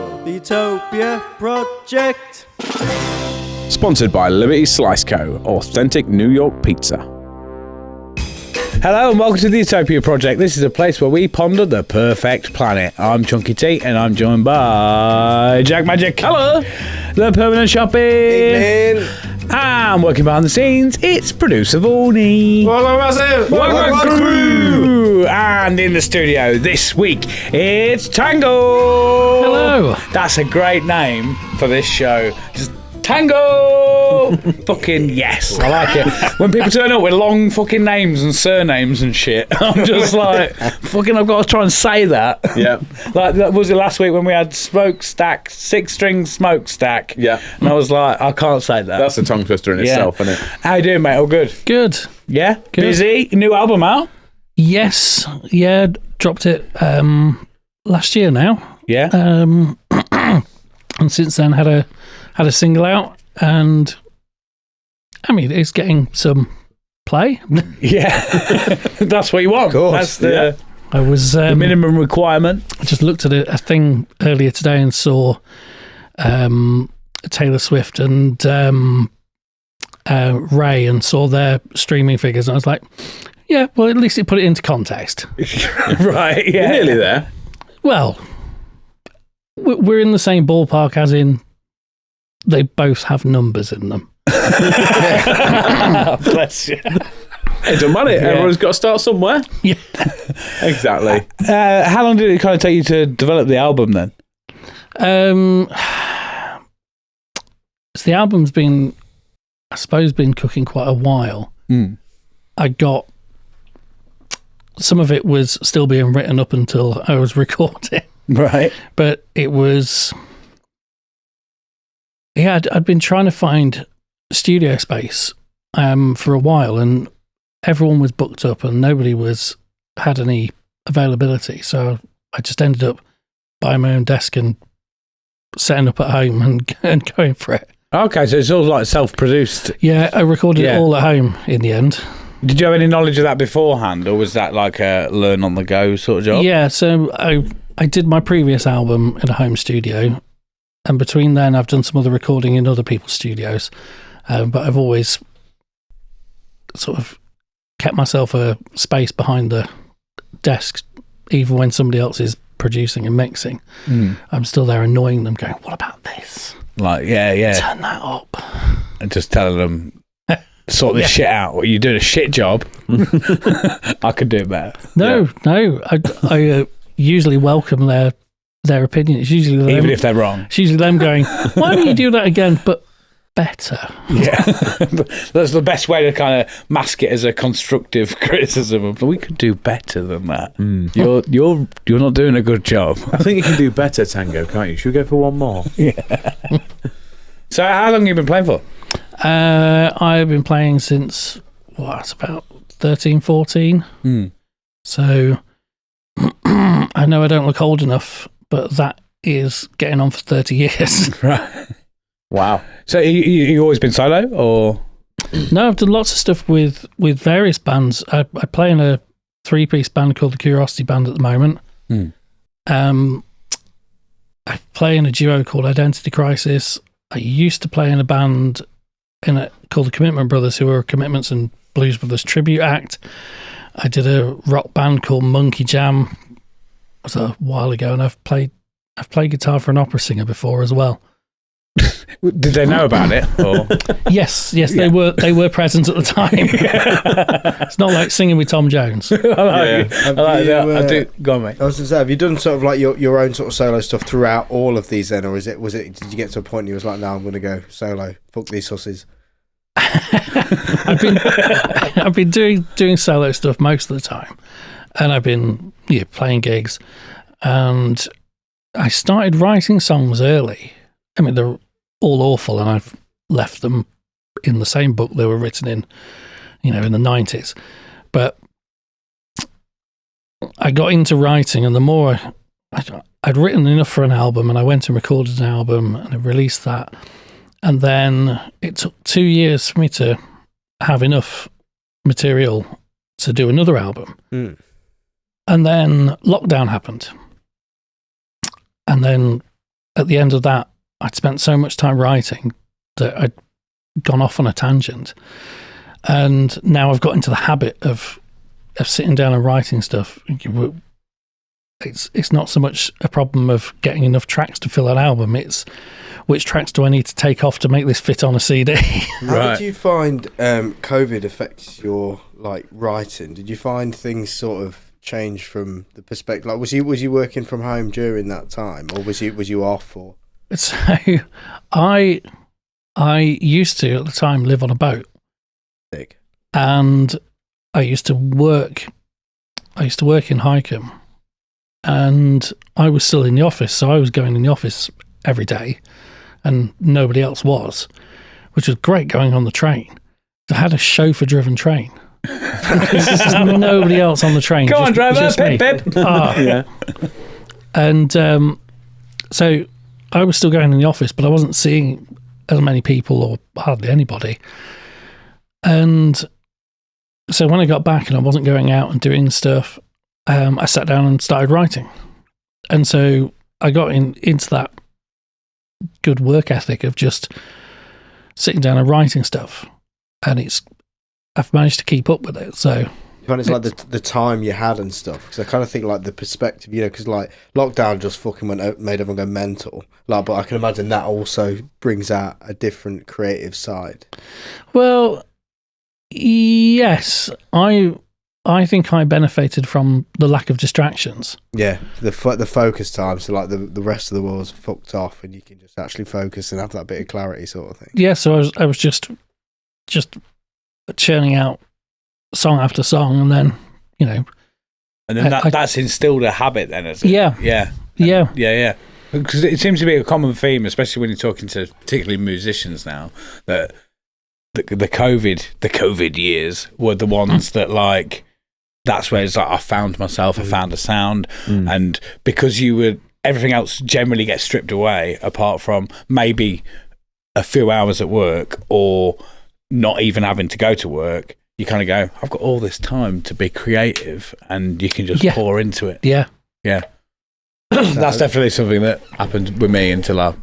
The Utopia Project. Sponsored by Liberty Slice Co. Authentic New York pizza. Hello and welcome to the Utopia Project. This is a place where we ponder the perfect planet. I'm Chunky T and I'm joined by Jak Magic. Hello. The Permanent Shopping. And working behind the scenes, it's producer Vorney. Welcome, crew. And in the studio this week, it's Tango. Hello. That's a great name for this show. Just Tango! Fucking yes, I like it. When people turn up with long fucking names and surnames and shit, I'm just like, fucking, I've got to try and say that. Yeah. Like, that was it last week when we had smokestack, 6-string smokestack. Yeah. And I was like, I can't say that. That's a tongue twister in itself, isn't it? How you doing, mate? All good? Good. Yeah? Good. Busy? New album out? Yes. Yeah. Dropped it last year now. Yeah. And since then had a single out, and I mean it's getting some play. Yeah. That's what you want. Of course. That's I was the minimum requirement. I just looked at a thing earlier today and saw Taylor Swift and Ray, and saw their streaming figures, and I was like, yeah, well, at least it put it into context. Right, yeah. You're nearly there. Well, we're in the same ballpark, as in they both have numbers in them. Bless you. It doesn't matter. Yeah. Everyone's got to start somewhere. Yeah. Exactly. How long did it kind of take you to develop the album then? So the album's been, I suppose, been cooking quite a while. I got, some of it was still being written up until I was recording. Right. But it was, yeah, I'd been trying to find studio space for a while, and everyone was booked up and nobody had any availability. So I just ended up buying my own desk and setting up at home and going for it. Okay, so it's all like self-produced. Yeah, I recorded it all at home in the end. Did you have any knowledge of that beforehand, or was that like a learn-on-the-go sort of job? Yeah, so I did my previous album in a home studio, and between then I've done some other recording in other people's studios, but I've always sort of kept myself a space behind the desk, even when somebody else is producing and mixing. I'm still there annoying them, going, what about this? Like, yeah. Turn that up. And just telling them, sort this shit out. Well, you're doing a shit job. I could do it better. No. I usually welcome their opinion. It's usually them, even if they're wrong. It's usually them going, why don't you do that again, but better? Yeah. That's the best way to kind of mask it as a constructive criticism. We could do better than that. You're not doing a good job. I think you can do better, Tango, can't you? Should we go for one more? Yeah. So how long have you been playing for? I've been playing since, it's about 13, 14. So I know I don't look old enough, but that is getting on for 30 years. Right. Wow. So you always been solo, or? No, I've done lots of stuff with various bands. I play in a 3-piece band called the Curiosity Band at the moment. I play in a duo called Identity Crisis. I used to play in a band called the Commitment Brothers, who were a Commitments and Blues Brothers tribute act. I did a rock band called Monkey Jam. It was a while ago, and I've played guitar for an opera singer before as well. Did they know about it? Or? Yes, yeah. they were present at the time. It's not like singing with Tom Jones. I like that. I do. Go on, mate. I was going to say, have you done sort of like your own sort of solo stuff throughout all of these then, or was it? Did you get to a point you was like, no, I'm going to go solo. Fuck these hussies. I've been doing solo stuff most of the time, and I've been playing gigs, and I started writing songs early. I mean, they're all awful, and I've left them in the same book they were written in, in the 90s. But I got into writing, and the more I'd written enough for an album, and I went and recorded an album, and I released that. And then it took 2 years for me to have enough material to do another album. And then lockdown happened. And then at the end of that, I'd spent so much time writing that I'd gone off on a tangent. And now I've got into the habit of sitting down and writing stuff. It's not so much a problem of getting enough tracks to fill an album. It's which tracks do I need to take off to make this fit on a CD? How did you find COVID affects your like writing? Did you find things sort of change from the perspective? Like, was you working from home during that time, or was you off? Or So I used to at the time live on a boat, and I used to work in Highcombe, and I was still in the office, so I was going in the office every day, and nobody else was, which was great going on the train. I had a chauffeur-driven train. There's nobody else on the train. Come on, driver, pip. Yeah. And so I was still going in the office, but I wasn't seeing as many people or hardly anybody. And so when I got back and I wasn't going out and doing stuff, I sat down and started writing. And so I got into that good work ethic of just sitting down and writing stuff. And I've managed to keep up with it. So you find it's like the time you had and stuff, because I kind of think like the perspective, you know, because like lockdown just fucking made everyone go mental. Like, but I can imagine that also brings out a different creative side. Well, yes, I think I benefited from the lack of distractions. Yeah, the focus time. So like the rest of the world's fucked off, and you can just actually focus and have that bit of clarity, sort of thing. Yeah, so I was just churning out song after song, and then and then that's instilled a habit. Then, is it? Yeah, yeah. Because it seems to be a common theme, especially when you're talking to particularly musicians now, that the COVID years were the ones that like. That's where it's like I found myself, I found a sound, and because everything else generally gets stripped away, apart from maybe a few hours at work or not even having to go to work, you kind of go, I've got all this time to be creative, and you can just pour into it. Yeah. That's definitely something that happened with me until I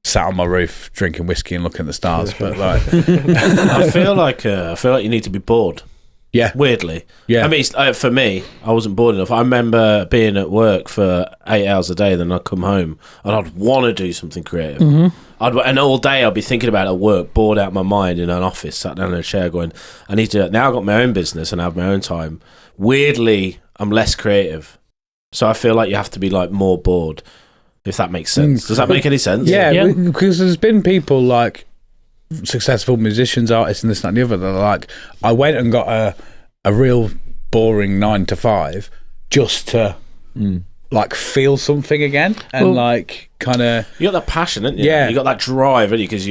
sat on my roof drinking whiskey and looking at the stars. But like, I feel like you need to be bored. Yeah. Weirdly. Yeah. I mean, for me, I wasn't bored enough. I remember being at work for 8 hours a day, then I'd come home and I'd want to do something creative. Mm-hmm. And all day I'd be thinking about it at work, bored out of my mind in an office, sat down in a chair going, I need to do it. Now I've got my own business and I have my own time. Weirdly, I'm less creative. So I feel like you have to be like more bored, if that makes sense. Does that make any sense? Yeah, because there's been people like successful musicians, artists, and this, that, and the other that are like, I went and got a real boring 9 to 5 just to like feel something again, and like kind of you got that passion, haven't you? Yeah, you got that drive, haven't you? Because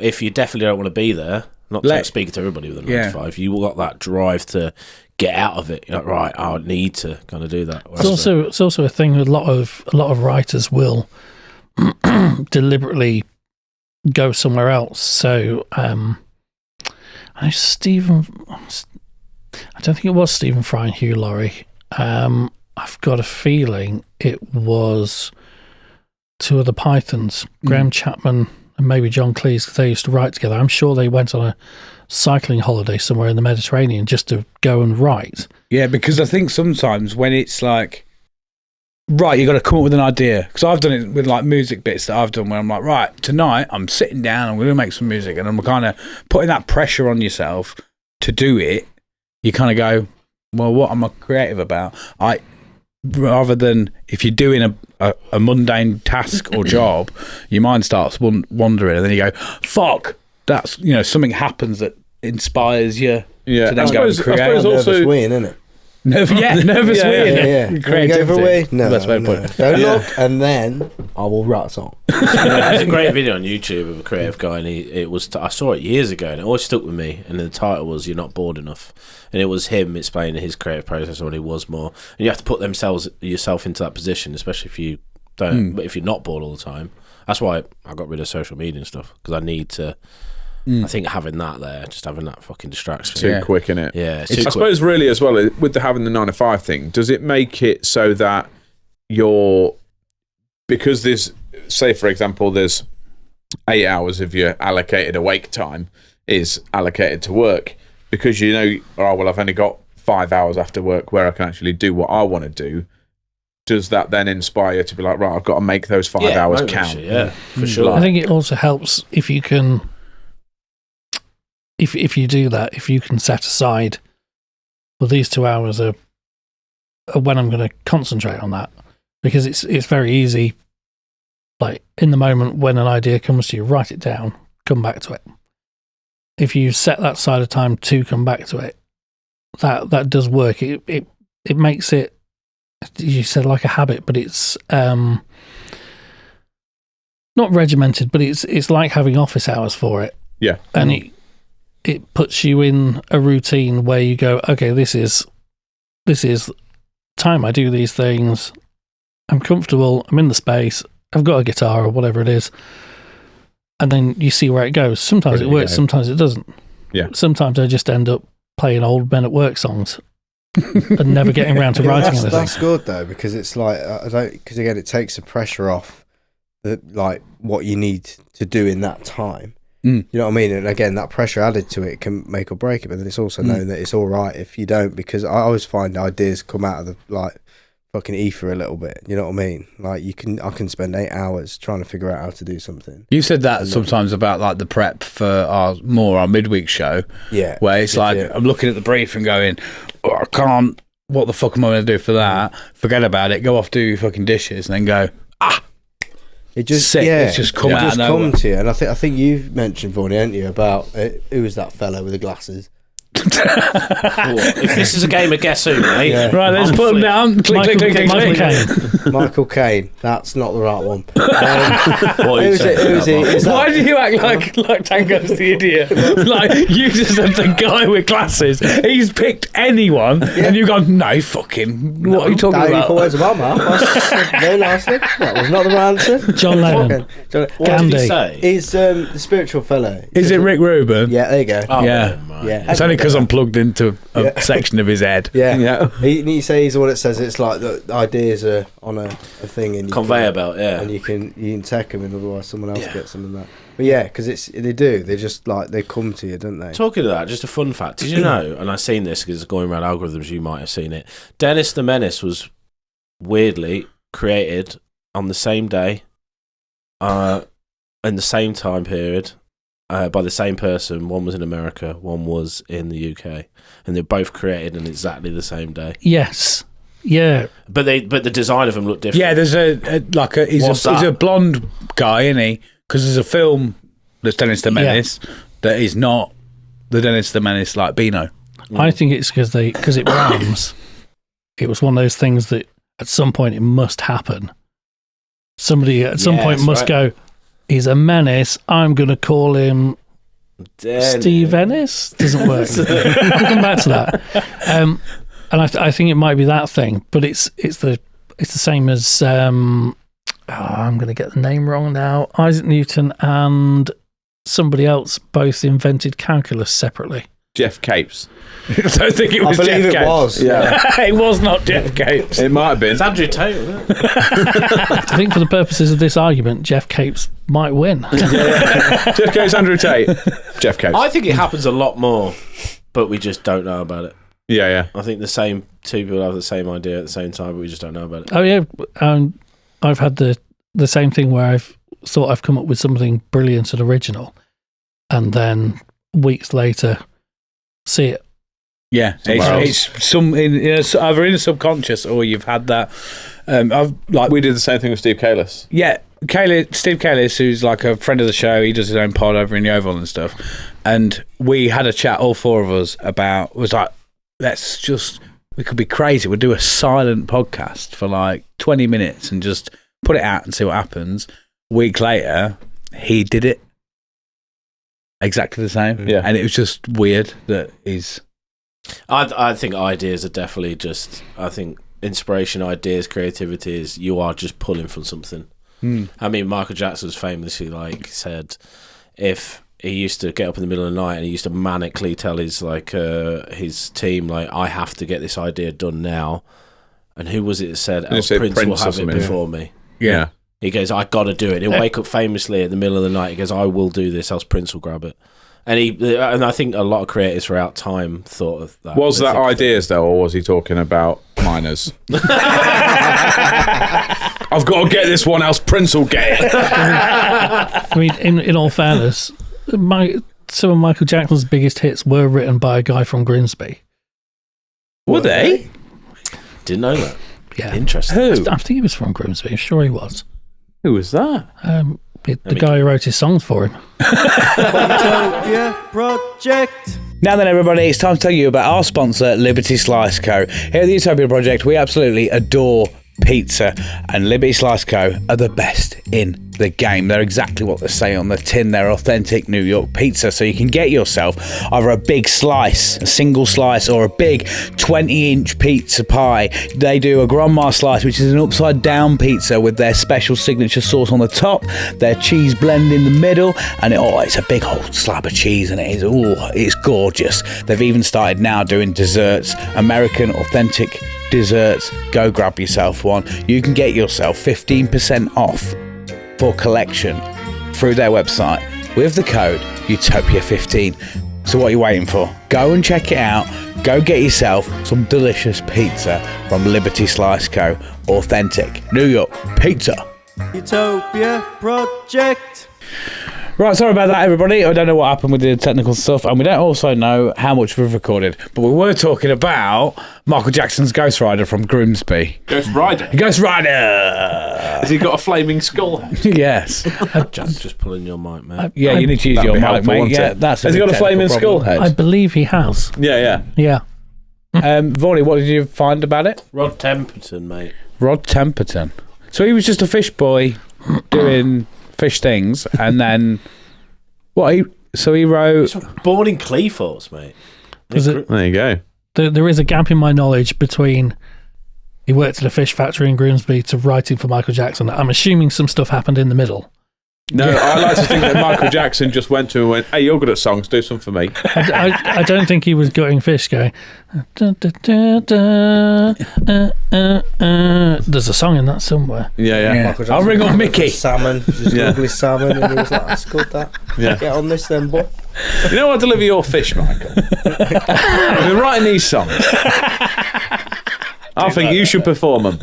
if you definitely don't want to be there, not speaking to everybody with a 9 to 5, you got that drive to get out of it. You're like, right, I need to kind of do that. It's also a thing that a lot of writers will deliberately go somewhere else. So I don't think it was Stephen Fry and Hugh Laurie. I've got a feeling it was two of the Pythons, Graham Chapman and maybe John Cleese, because they used to write together. I'm sure they went on a cycling holiday somewhere in the Mediterranean just to go and write. Yeah, because I think sometimes when it's like, right, you got to come up with an idea. Because I've done it with like music bits that I've done where I'm like, right, tonight I'm sitting down, I'm going to make some music, and I'm kind of putting that pressure on yourself to do it. You kind of go, well, what am I creative about? Rather than if you're doing a mundane task or job, your mind starts wandering, and then you go, fuck, that's, something happens that inspires you to then go and create. I suppose also nervous win, isn't it? Nervous win. Yeah. Creativity. No, that's the way to put it. Don't look, and then I will write a song. There's a great video on YouTube of a creative guy, and I saw it years ago, and it always stuck with me. And the title was "You're Not Bored Enough," and it was him explaining his creative process when he was more. And you have to put yourself into that position, especially if you don't. But if you're not bored all the time, that's why I got rid of social media and stuff, because I need to. I think having that there, just having that fucking distraction, too quick, innit? Yeah, I suppose really as well with having the 9 to 5 thing, does it make it so that you're because there's, say for example, there's 8 hours of your allocated awake time is allocated to work, because you know, oh well, I've only got 5 hours after work where I can actually do what I want to do. Does that then inspire you to be like, right, I've got to make those 5 hours count? Yeah, for sure. I think it also helps if you can, if you do that, if you can set aside, well, these 2 hours are when I'm going to concentrate on that, because it's very easy. Like in the moment when an idea comes to you, write it down, come back to it. If you set that side of time to come back to it, that does work. It makes it, you said, like a habit, but it's not regimented, but it's like having office hours for it. Yeah. And it puts you in a routine where you go, okay, this is time I do these things. I'm comfortable. I'm in the space. I've got a guitar or whatever it is. And then you see where it goes. Sometimes it works, sometimes it doesn't. Yeah. Sometimes I just end up playing old Men at Work songs and never getting around to writing anything. That's good though, because it's like, because again, it takes the pressure off like what you need to do in that time. You know what I mean? And again, that pressure added to it can make or break it, but then it's also known that it's all right if you don't, because I always find ideas come out of the like fucking ether a little bit. You know what I mean? Like I can spend 8 hours trying to figure out how to do something. You said that sometimes about like the prep for our midweek show. Yeah. Where it's like, I'm looking at the brief and going, oh, I can't, what the fuck am I going to do for that? Forget about it, go off, do your fucking dishes, and then go, It just sick. It's just come out of nowhere. Come to you. And I think you've mentioned, Vaughn, haven't you, about who was that fellow with the glasses? If this is a game of guess who, mate. Yeah. Right, let's put them down. Click, click, click, Michael click. Caine. Michael Caine. That's not the right one. What Who is it? Who is he? Is that- Why do you act like Tango's the idiot? Like, you just said the guy with glasses. He's picked anyone, and you've gone, no, fucking, what are you talking Davey about? put words in my mouth. I said very nicely. That was not the right answer. John Lennon. What did he Gandhi. say? He's the spiritual fellow. Is it Rick Rubin? Yeah, there you go. Oh, Yeah. man. Yeah. It's only because I'm plugged into a section of his head. Yeah. Yeah. He says he's the one that says it's like the ideas are on a thing and you Conveyor belt, yeah. and you can take them, and otherwise someone else gets them and that. But yeah, because they just like they come to you, don't they? Talking of that, just a fun fact. Did you know, and I've seen this because it's going around algorithms, you might have seen it, Dennis the Menace was weirdly created on the same day, in the same time period, by the same person. One was in America, one was in the UK, and they're both created on exactly the same day. Yes. Yeah. But the design of them looked different. Yeah, there's he's a blonde guy, isn't he? Because there's a film that's Dennis the Menace that is not the Dennis the Menace like Beano. I think it's because it rhymes. It was one of those things that at some point it must happen. Somebody at some point must go, he's a menace, I'm going to call him Steve Ennis. Doesn't work. We'll come back to that. And I think it might be that thing, but it's the same as I'm going to get the name wrong now. Isaac Newton and somebody else both invented calculus separately. Jeff Capes. I don't think it was I believe Jeff it Capes. was. Yeah. It was not Jeff Capes. It might have been. It's Andrew Tate, wasn't it? I think for the purposes of this argument, Jeff Capes might win. Jeff Capes, Andrew Tate. Jeff Capes. I think it happens a lot more, but we just don't know about it. Yeah. I think the same two people have the same idea at the same time, but we just don't know about it. Oh yeah, I've had the same thing where I've thought I've come up with something brilliant and original, and then weeks later, see it. Yeah, it's either in the subconscious or you've had that. We did the same thing with Steve Kalis. Yeah, Steve Kalis, who's like a friend of the show, he does his own pod over in Yeovil and stuff. And we had a chat, all four of us, we could be crazy. We'll do a silent podcast for like 20 minutes and just put it out and see what happens. A week later, he did it exactly the same. Yeah. And it was just weird that he's... I think ideas are definitely just, I think inspiration, ideas, creativity is you are just pulling from something. I mean, Michael Jackson was famously said if he used to get up in the middle of the night and he used to manically tell his team, I have to get this idea done now. And who was it that said, else Prince will have it before me? Yeah. He goes, I got to do it. He'll wake up famously at the middle of the night. He goes, I will do this, else Prince will grab it. And I think a lot of creators throughout time thought of that. Was that ideas, though, or was he talking about minors? I've got to get this one, else Prince will get it. I mean, in all fairness, some of Michael Jackson's biggest hits were written by a guy from Grimsby. Were they? Didn't know that. Yeah. Interesting. Who? I think he was from Grimsby. I'm sure he was. Who was that? The guy who wrote his songs for him. Utopia Project. Now then, everybody, it's time to tell you about our sponsor, Liberty Slice Co. Here at the Utopia Project, we absolutely adore pizza, and Liberty Slice Co. are the best in the game. They're exactly what they say on the tin. They're authentic New York pizza, so you can get yourself either a big slice, a single slice, or a big 20-inch pizza pie. They do a grandma slice, which is an upside down pizza with their special signature sauce on the top, their cheese blend in the middle, and it's a big old slab of cheese, and it's gorgeous. They've even started now doing desserts, American authentic desserts. Go grab yourself one. You can get yourself 15% off for collection through their website with the code Utopia15. So what are you waiting for? Go and check it out. Go get yourself some delicious pizza from Liberty Slice Co. Authentic New York pizza. Utopia Project. Right, sorry about that, everybody. I don't know what happened with the technical stuff, and we don't also know how much we've recorded. But we were talking about Michael Jackson's Ghost Rider from Grimsby. Ghost Rider. Ghost Rider! Has he got a flaming skull? Yes. Just pulling your mic, mate. Yeah, you need to use That'd your be mic, helpful, mate. wouldn't Yeah, it? that's Has he got a flaming skull head? I believe he has. Yeah. Yeah. Vorney, what did you find about it? Rod Temperton, mate. Rod Temperton. So he was just a fish boy doing fish things, and then he wrote. Born in Cleethorpes, mate. There you go. There is a gap in my knowledge between he worked at a fish factory in Grimsby to writing for Michael Jackson. I'm assuming some stuff happened in the middle. No, I like to think that Michael Jackson just went to him and went, hey, you're good at songs, do some for me. I don't think he was gutting fish going. There's a song in that somewhere. Yeah. I'll ring up Mickey. Salmon, just lovely salmon, and he was like, "That's good, that." Yeah. Get on this then, boy. You know what, deliver your fish, Michael? I've been writing these songs. I think you should perform them.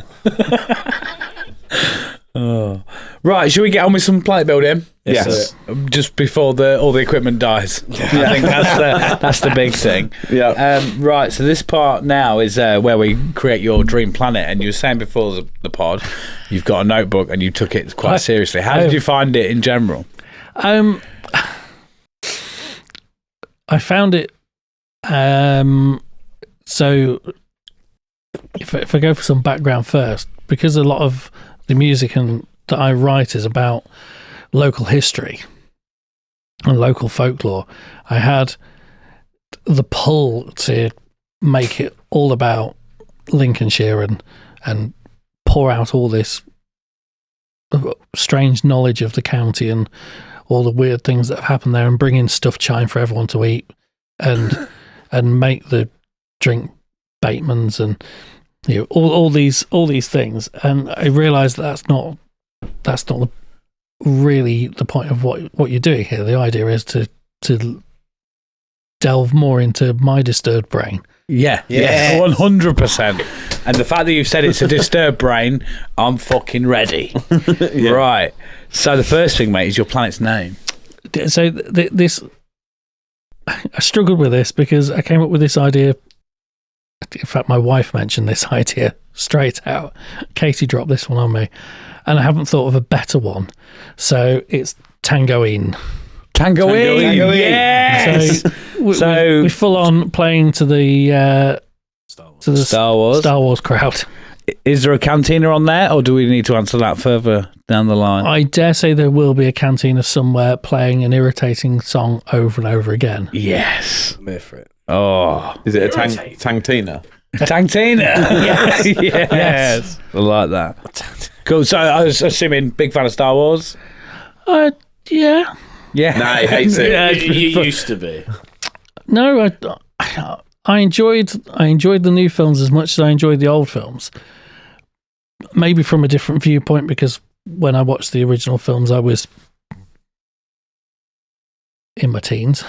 Right, should we get on with some planet building? Yes. Just before all the equipment dies. I think that's the big thing. Yeah. Right, so this part now is where we create your dream planet. And you were saying before the pod, you've got a notebook and you took it quite seriously. How did you find it in general? I found it. So if I go for some background first, because a lot of the music that I write is about local history and local folklore, I had the pull to make it all about Lincolnshire and pour out all this strange knowledge of the county and all the weird things that have happened there, and bring in stuffed chine for everyone to eat, and make the drink Batemans and all these things. And I realised that's not really the point of what you're doing here. The idea is to delve more into my disturbed brain. Yeah, 100%. And the fact that you've said it's a disturbed brain, I'm fucking ready. Yeah. Right. So the first thing, mate, is your planet's name. So this, I struggled with this because I came up with this idea. In fact, my wife mentioned this idea straight out. Katie dropped this one on me, and I haven't thought of a better one. So it's Tangoine. Tangoine, yes. So we full on playing to the Star Wars crowd. Is there a cantina on there, or do we need to answer that further down the line? I dare say there will be a cantina somewhere playing an irritating song over and over again. Yes. I'm here for it. Oh. Is it a Tangtina? Tangtina. Yes. I like that. Cool. So I was assuming big fan of Star Wars? Yeah. Yeah. Nah, he hates it. You used to be. No, I enjoyed the new films as much as I enjoyed the old films. Maybe from a different viewpoint, because when I watched the original films, I was in my teens,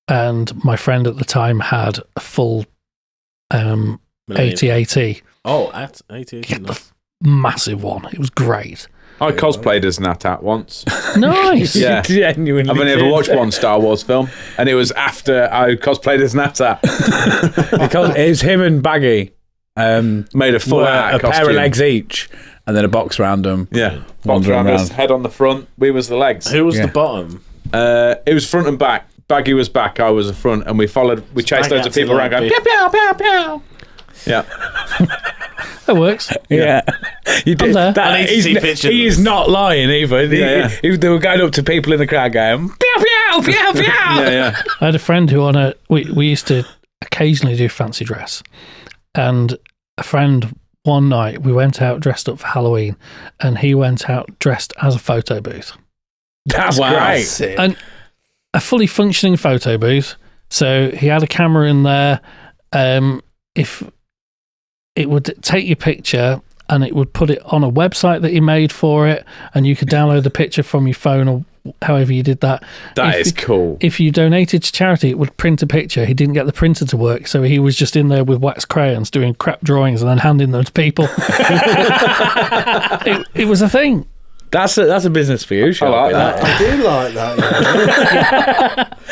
and my friend at the time had a full AT-AT, Oh, at 88. Yeah, massive one. It was great. I cosplayed as an AT-AT once. Nice. Yeah. Genuinely. I've only ever watched one Star Wars film, and it was after I cosplayed as an AT-AT. Because it's him and Baggy. Made a full a AT-AT pair costume. of legs each, and then a box round them. Yeah. Box Wandering around us, around. head on the front. We was the legs. Who was Yeah. the bottom? It was front and back. Baggy was back, I was the front, and we chased loads of people around going, Baggy pew, pew, pew, pew. Yeah. That works. Yeah. You I'm there. I need to see pictures he of is this. not lying either. Yeah, They were going up to people in the crowd going, pew, pew, pew, pew. Yeah. I had a friend who we used to occasionally do fancy dress, and a friend one night we went out dressed up for Halloween, and he went out dressed as a photo booth, That's great. and a fully functioning photo booth. So he had a camera in there. If it would take your picture and it would put it on a website that he made for it, and you could download the picture from your phone or however you did that. That If is cool. If you donated to charity, it would print a picture. He didn't get the printer to work, so he was just in there with wax crayons doing crap drawings and then handing them to people. it was a thing. That's a business for you, Sharpy. like that. I do like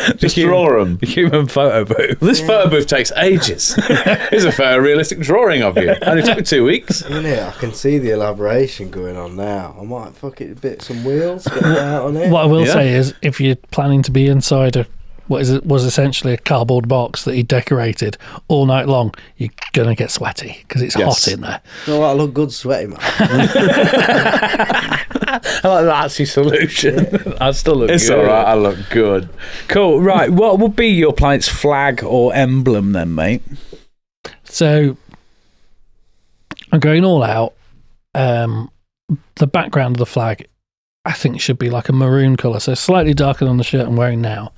that. Just draw them. Human photo booth. This photo booth takes ages. Here's a photorealistic drawing of you. Only took me 2 weeks. Isn't it? I can see the elaboration going on now. I might fuck it a bit, some wheels, get it out on it. What I will Yeah. say is, if you're planning to be inside was essentially a cardboard box that he decorated all night long, you're gonna get sweaty because it's Yes. hot in there. No, I look good sweaty, man. I like that's your solution. I still look It's good. all right. I look good. Cool. Right. What would be your planet's flag or emblem then, mate? So I'm going all out. The background of the flag, I think, should be like a maroon colour, so slightly darker than the shirt I'm wearing now.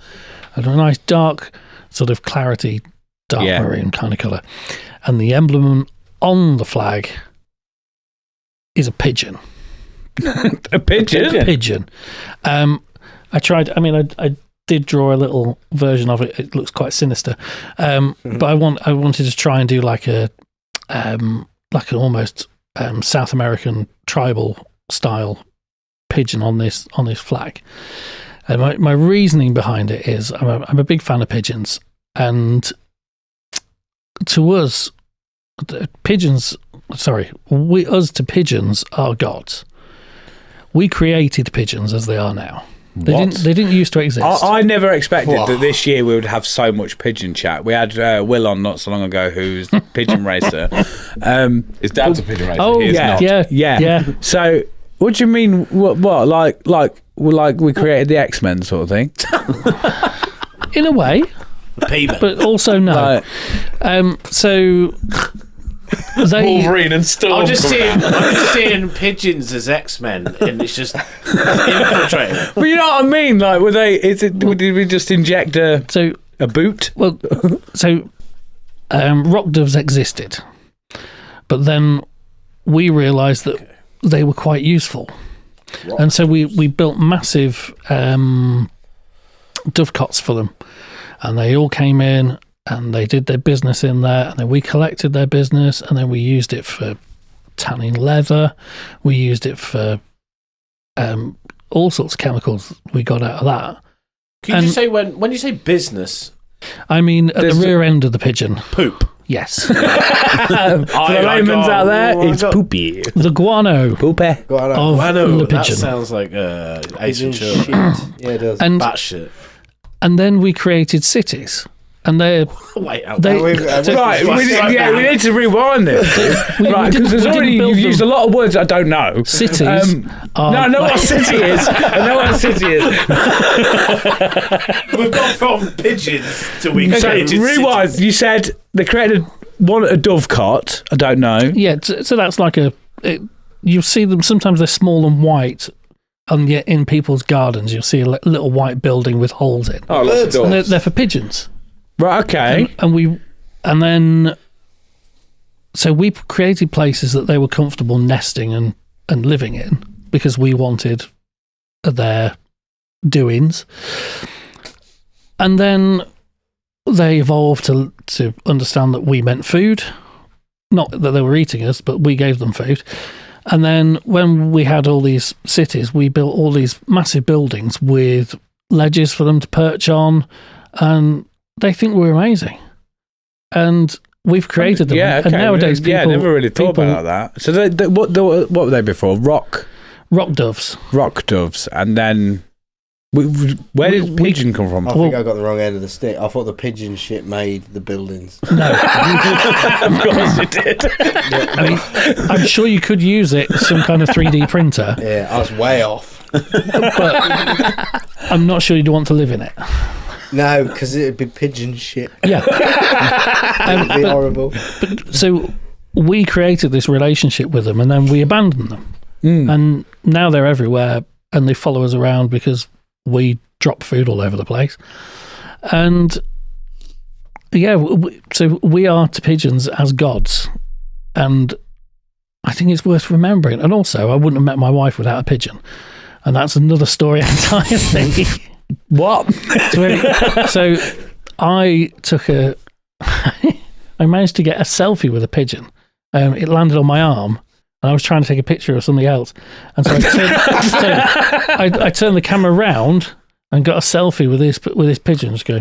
And a nice dark, sort of clarity, dark Yeah. maroon kind of colour. And the emblem on the flag is a pigeon. A pigeon. Pigeon. I tried. I mean, I did draw a little version of it. It looks quite sinister. But I wanted to try and do like an almost South American tribal style pigeon on this flag. And my reasoning behind it is I'm a big fan of pigeons, and to us, pigeons to pigeons are gods. We created pigeons as they are now. They didn't used to exist. I never expected that this year we would have so much pigeon chat. We had Will on not so long ago, who's the pigeon racer. His dad's a pigeon racer. Oh, He is yeah. not. yeah. So, what do you mean? What like we created the X-Men sort of thing? In a way, Peter. but also no. So they Wolverine and Storm. I'm just seeing pigeons as X-Men, and it's just infiltrating. But you know what I mean? Like, did we just inject a boot? Well, so rock doves existed, but then we realised that they were quite useful, and so we built massive dovecots for them, and they all came in and they did their business in there, and then we collected their business, and then we used it for tanning leather. We used it for all sorts of chemicals we got out of that. Can you say when you say business, I mean, at the rear end of the pigeon. poop? Yes. For the layman's out there, it's poopy. The guano Poopy. Go on, of I know the that pigeon. sounds like Ace pigeon and shit. Children. Yeah, it does. And Bat shit. then we created cities. And they're Wait, out they we've- Right, we need to rewind this. we Right, didn't- because there's we didn't already build you've used a them. lot of words I don't know. cities. No, I know what a city is. I know what a city is. We've gone from pigeons to we So created rewind. cities. You said they created a dovecot. I don't know. Yeah, so that's like you'll see them, sometimes they're small and white, and yet in people's gardens you'll see a little white building with holes in. Oh, lots of And doors. they're for pigeons. Right. Okay. And then so we created places that they were comfortable nesting and living in. because we wanted their doings. And then they evolved to understand that we meant food. Not that they were eating us, but we gave them food. And then when we had all these cities, we built all these massive buildings with ledges for them to perch on, and they think we're amazing. And we've created them. Yeah, okay. And nowadays, people... I never really thought about that. So what were they before? Rock doves. Rock doves. And then... Where did pigeon come from? I think I got the wrong end of the stick. I thought the pigeon shit made the buildings. No. Of course it did. I mean, I'm sure you could use it as some kind of 3D printer. Yeah, I was way off. But I'm not sure you'd want to live in it. No, because it'd be pigeon shit. Yeah. It'd be horrible. But, so we created this relationship with them, and then we abandoned them. And now they're everywhere, and they follow us around because we drop food all over the place. And yeah, so we are to pigeons as gods. And I think it's worth remembering. And also, I wouldn't have met my wife without a pigeon. And that's another story entirely. What? So I took I managed to get a selfie with a pigeon. It landed on my arm. And I was trying to take a picture of something else. And so I turned the camera round and got a selfie with this pigeon. Just go.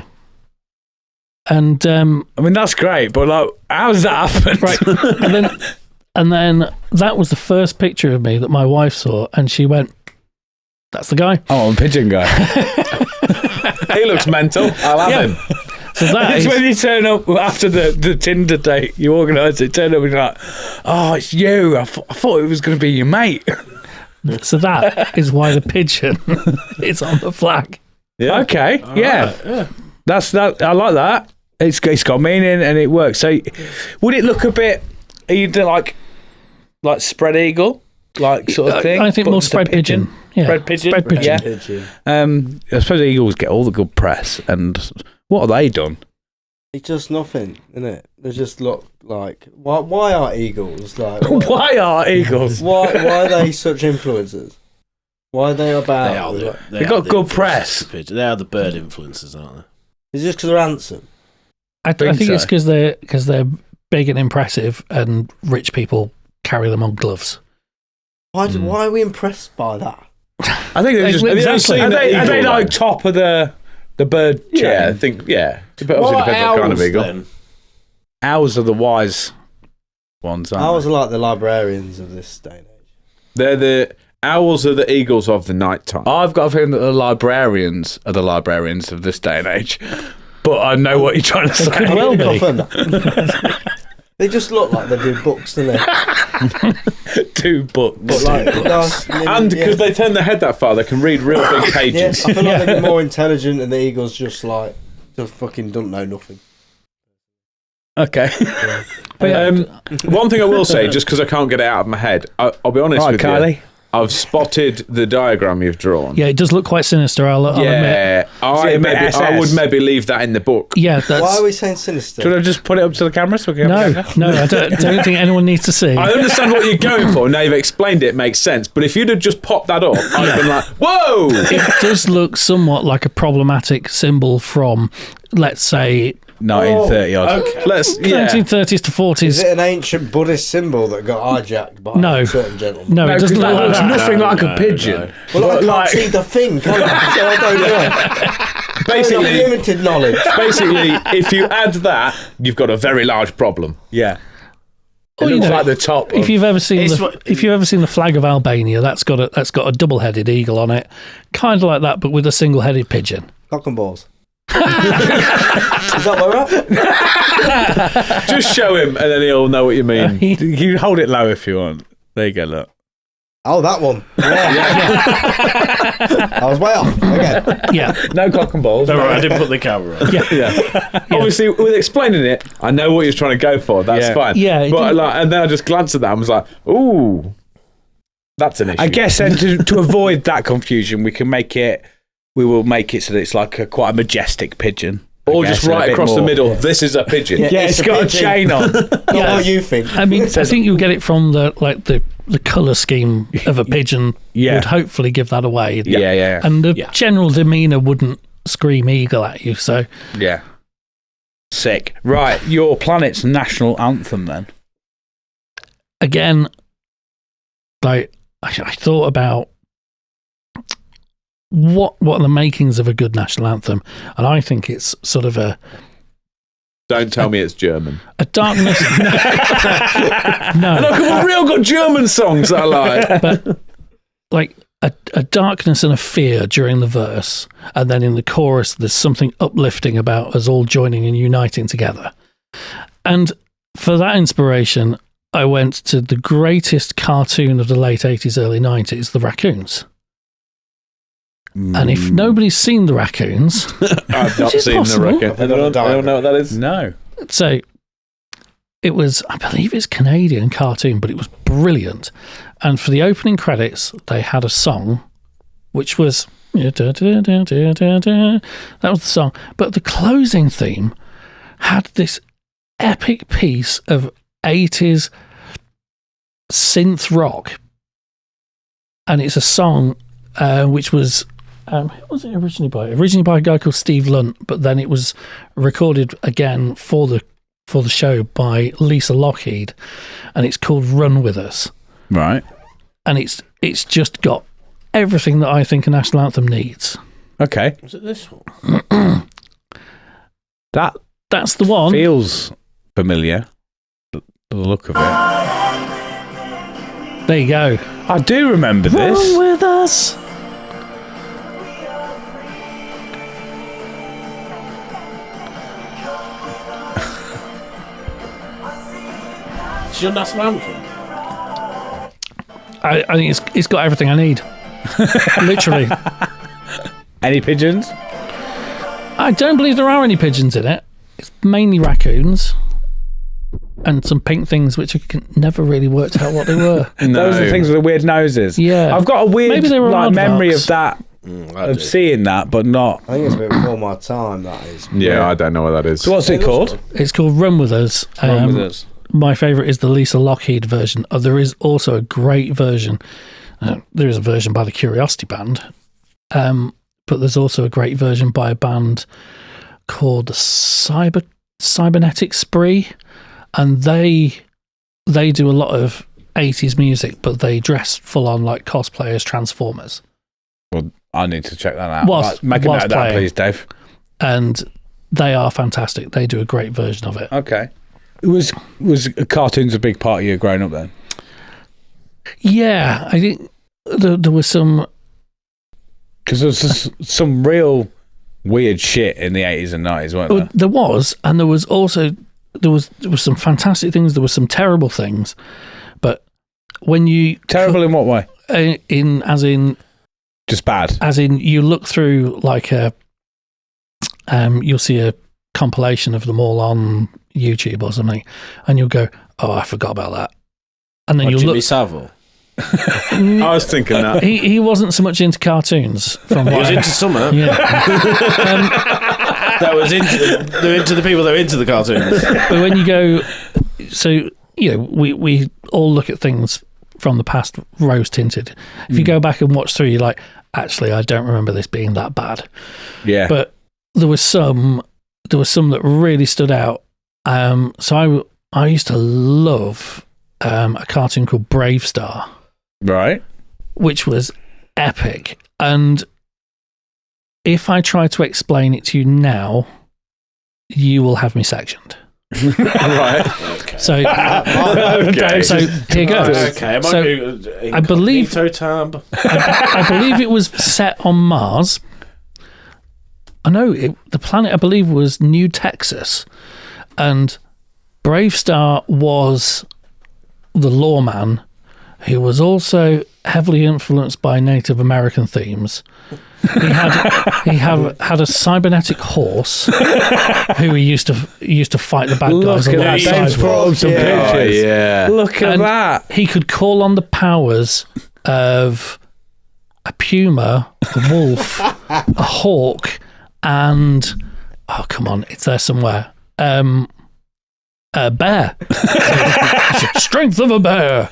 And I mean, that's great, but like, how does that happen? Right. And then that was the first picture of me that my wife saw, and she went, "That's the guy." Oh, I'm a pigeon guy. He looks mental. I'll have him. So that It's is, when you turn up after the Tinder date, you organise it, turn up and you're like, oh, it's you. I thought it was going to be your mate. so that is why the pigeon is on the flag. Yeah. Okay, yeah. That's that. I like that. It's got meaning and it works. So would it look a bit, are you like spread eagle? Like sort of thing? I think but more just a spread pigeon. Yeah. Spread pigeon? Spread pigeon. Yeah. Pigeon. I suppose eagles get all the good press, and what have they done? It's just nothing, isn't it? They just look like... Why are eagles like... Why are eagles? Why are they such influencers? Why are they about... They got good press. They are the bird influencers, aren't they? Is it just because they're handsome? I think so. it's because they're big and impressive, and rich people carry them on gloves. Why are we impressed by that? I think they're just... Exactly. Are they like top of the bird chain? Yeah, I think, yeah. But obviously depends what kind of eagle. Then? Owls are the wise ones, aren't Owls they? are like the librarians of this day and age. They're the owls are the eagles of the night time. I've got a feeling that the librarians are the librarians of this day and age. But I know what you're trying to say. Could well be. Confirm that. They just look like they do books, don't they? 2 books. But like, And because they turn their head that far, they can read real big yeah, I pages. feel like they're more intelligent, and the eagles just fucking don't know nothing. Okay. One thing I will say, just because I can't get it out of my head, I'll be honest with Kylie. you. I've spotted the diagram you've drawn. Yeah, it does look quite sinister. I'll admit. Yeah, I would maybe leave that in the book. Yeah, that's. Why are we saying sinister? Should I just put it up to the camera so we can No, I don't think anyone needs to see. I understand what you're going for. Now you've explained it, makes sense. But if you'd have just popped that up, I'd have been like, whoa! It does look somewhat like a problematic symbol from, let's say, 1930 odd. Okay. Let's, yeah. 1930s to 40s. Is it an ancient Buddhist symbol that got hijacked by a certain gentleman? No, it doesn't look like looks that. nothing like a pigeon. Well, I can't like- see the thing, can I? So I don't know. Basically, limited knowledge. basically, if you add that, you've got a very large problem. Yeah. It Well, you looks know, like the top. If you've ever seen It's if you've ever seen the flag of Albania, that's got a double-headed eagle on it, kind of like that, but with a single-headed pigeon. Cock and balls. Is that where we're at? Just show him, and then he'll know what you mean. You hold it low if you want. There you go, look. Oh, that one. Yeah. I was way off. Okay. Yeah, No cock and balls. Don't worry, I didn't put the camera on. Obviously, with explaining it, I know what you're trying to go for. That's Yeah. fine. Yeah, it But did- and then I just glanced at that and was like, ooh, that's an issue. I guess then to avoid that confusion, we will make it so that it's like quite a majestic pigeon. Or guess, just and a right bit across the more. middle. This is a pigeon. Yeah, it's got a chain on. What do you think? I mean, I think you'll get it from the colour scheme of a pigeon Yeah. would hopefully give that away. Yeah. And the Yeah. general demeanour wouldn't scream eagle at you. So Yeah. Sick. Right, your planet's national anthem then. again, like I thought about what are the makings of a good national anthem, and I think it's sort of a Don't tell me it's German. darkness. And No, I've got real good German songs that I like. but like a darkness and a fear during the verse, and then in the chorus there's something uplifting about us all joining and uniting together. And for that inspiration, I went to the greatest cartoon of the late 80s, early 90s, the Raccoons. And if nobody's seen the Raccoons, I've not Is it seen possible? the record. I don't know what that is. No. so it was, I believe it's Canadian cartoon, but it was brilliant. And for the opening credits, they had a song, which was that was the song. But the closing theme had this epic piece of 80s synth rock, and it's a song which was who was it originally by? Originally by a guy called Steve Lunt, but then it was recorded again for the show by Lisa Lockheed, and it's called "Run With Us." Right. And it's just got everything that I think a national anthem needs. Okay. Was it this one? That's the one. Feels familiar. The look of it. There you go. I do remember Run this. with us. It's your national anthem. I think it's got everything I need. Literally. Any pigeons? I don't believe there are any pigeons in it. It's mainly raccoons and some pink things which I never really worked out what they were. Those are the things with the weird noses. Yeah. I've got a weird Maybe they were memory aardvarks. of that, I of do. seeing that, but not. I think it's a bit before my time, that is. Yeah, I don't know what that is. So what's it called? It's called Run With Us. Run With Us. My favourite is the Lisa Lockheed version. There is also a great version. There is a version by the Curiosity Band, but there's also a great version by a band called the Cybernetic Spree, and they do a lot of 80s music, but they dress full on like cosplayers, Transformers, Well, I need to check that out. Whilst- Make a note whilst of that, playing. please, Dave. and they are fantastic. They do a great version of it. Okay. Was cartoons a big part of you growing up then? Yeah, I think there was some. Because there was some real weird shit in the 80s and 90s, weren't there? There was, and there was also there was some fantastic things. There were some terrible things, but when you Terrible in what way? as in Just bad. you look through like you'll see a compilation of them all on YouTube or something, and you'll go, "Oh, I forgot about that," and then What, you'll Jimmy look. Savile. I was thinking that. He wasn't so much into cartoons. From He what was I- into summer. yeah. That was they're into the people that are into the cartoons. But when you go, so we all look at things from the past rose tinted. If you go back and watch through, you're like, actually, I don't remember this being that bad. Yeah. But there was some that really stood out. So I used to love a cartoon called Brave Star, Right. which was epic. And if I try to explain it to you now, you will have me sectioned. Right. So, Okay. so here goes. Okay, So, I believe- tab. I believe it was set on Mars. I know the planet, I believe, was New Texas, and Brave Star was the lawman who was also heavily influenced by Native American themes. He had a cybernetic horse who he used to fight the bad guys. Look at that. alongside Dave's with. brought up some Oh, pictures. yeah. Look at And that. He could call on the powers of a puma, a wolf, a hawk, and Oh, come on, it's there somewhere. A bear. Strength of a bear.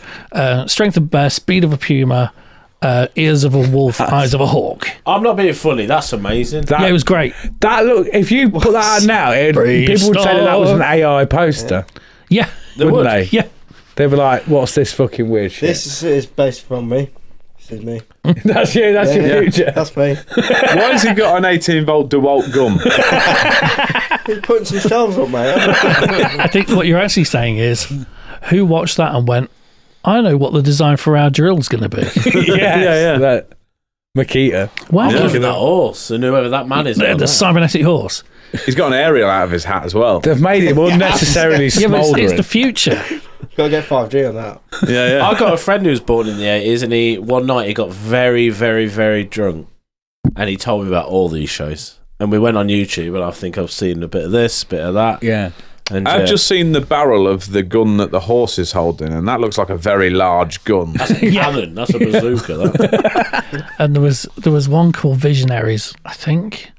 Strength of a bear, speed of a puma, ears of a wolf, eyes of a hawk. I'm not being funny. That's amazing. Yeah, it was great. That look, if you put that out now, people would say that was an AI poster, Yeah. wouldn't they? Yeah. They'd be like, "What's this fucking weird shit?" This is based from me. This is me. That's you. That's your future. That's me. Why has he got an 18-volt DeWalt gun? He's putting some shelves up, mate. I think what you're actually saying is, who watched that and went, I know what the design for our drill's going to be. yeah. That Makita. Wow. Look at that horse and whoever that man is. The cybernetic horse. He's got an aerial out of his hat as well. They've made it unnecessarily Yeah, but smouldering. it's the future. Got to get 5G on that. Yeah. I got a friend who was born in the 80s, and one night he got very, very, very drunk, and he told me about all these shows. And we went on YouTube, and I think I've seen a bit of this, bit of that. Yeah. And I've just seen the barrel of the gun that the horse is holding, and that looks like a very large gun. that's a cannon. That's a bazooka. That. And there was one called Visionaries, I think.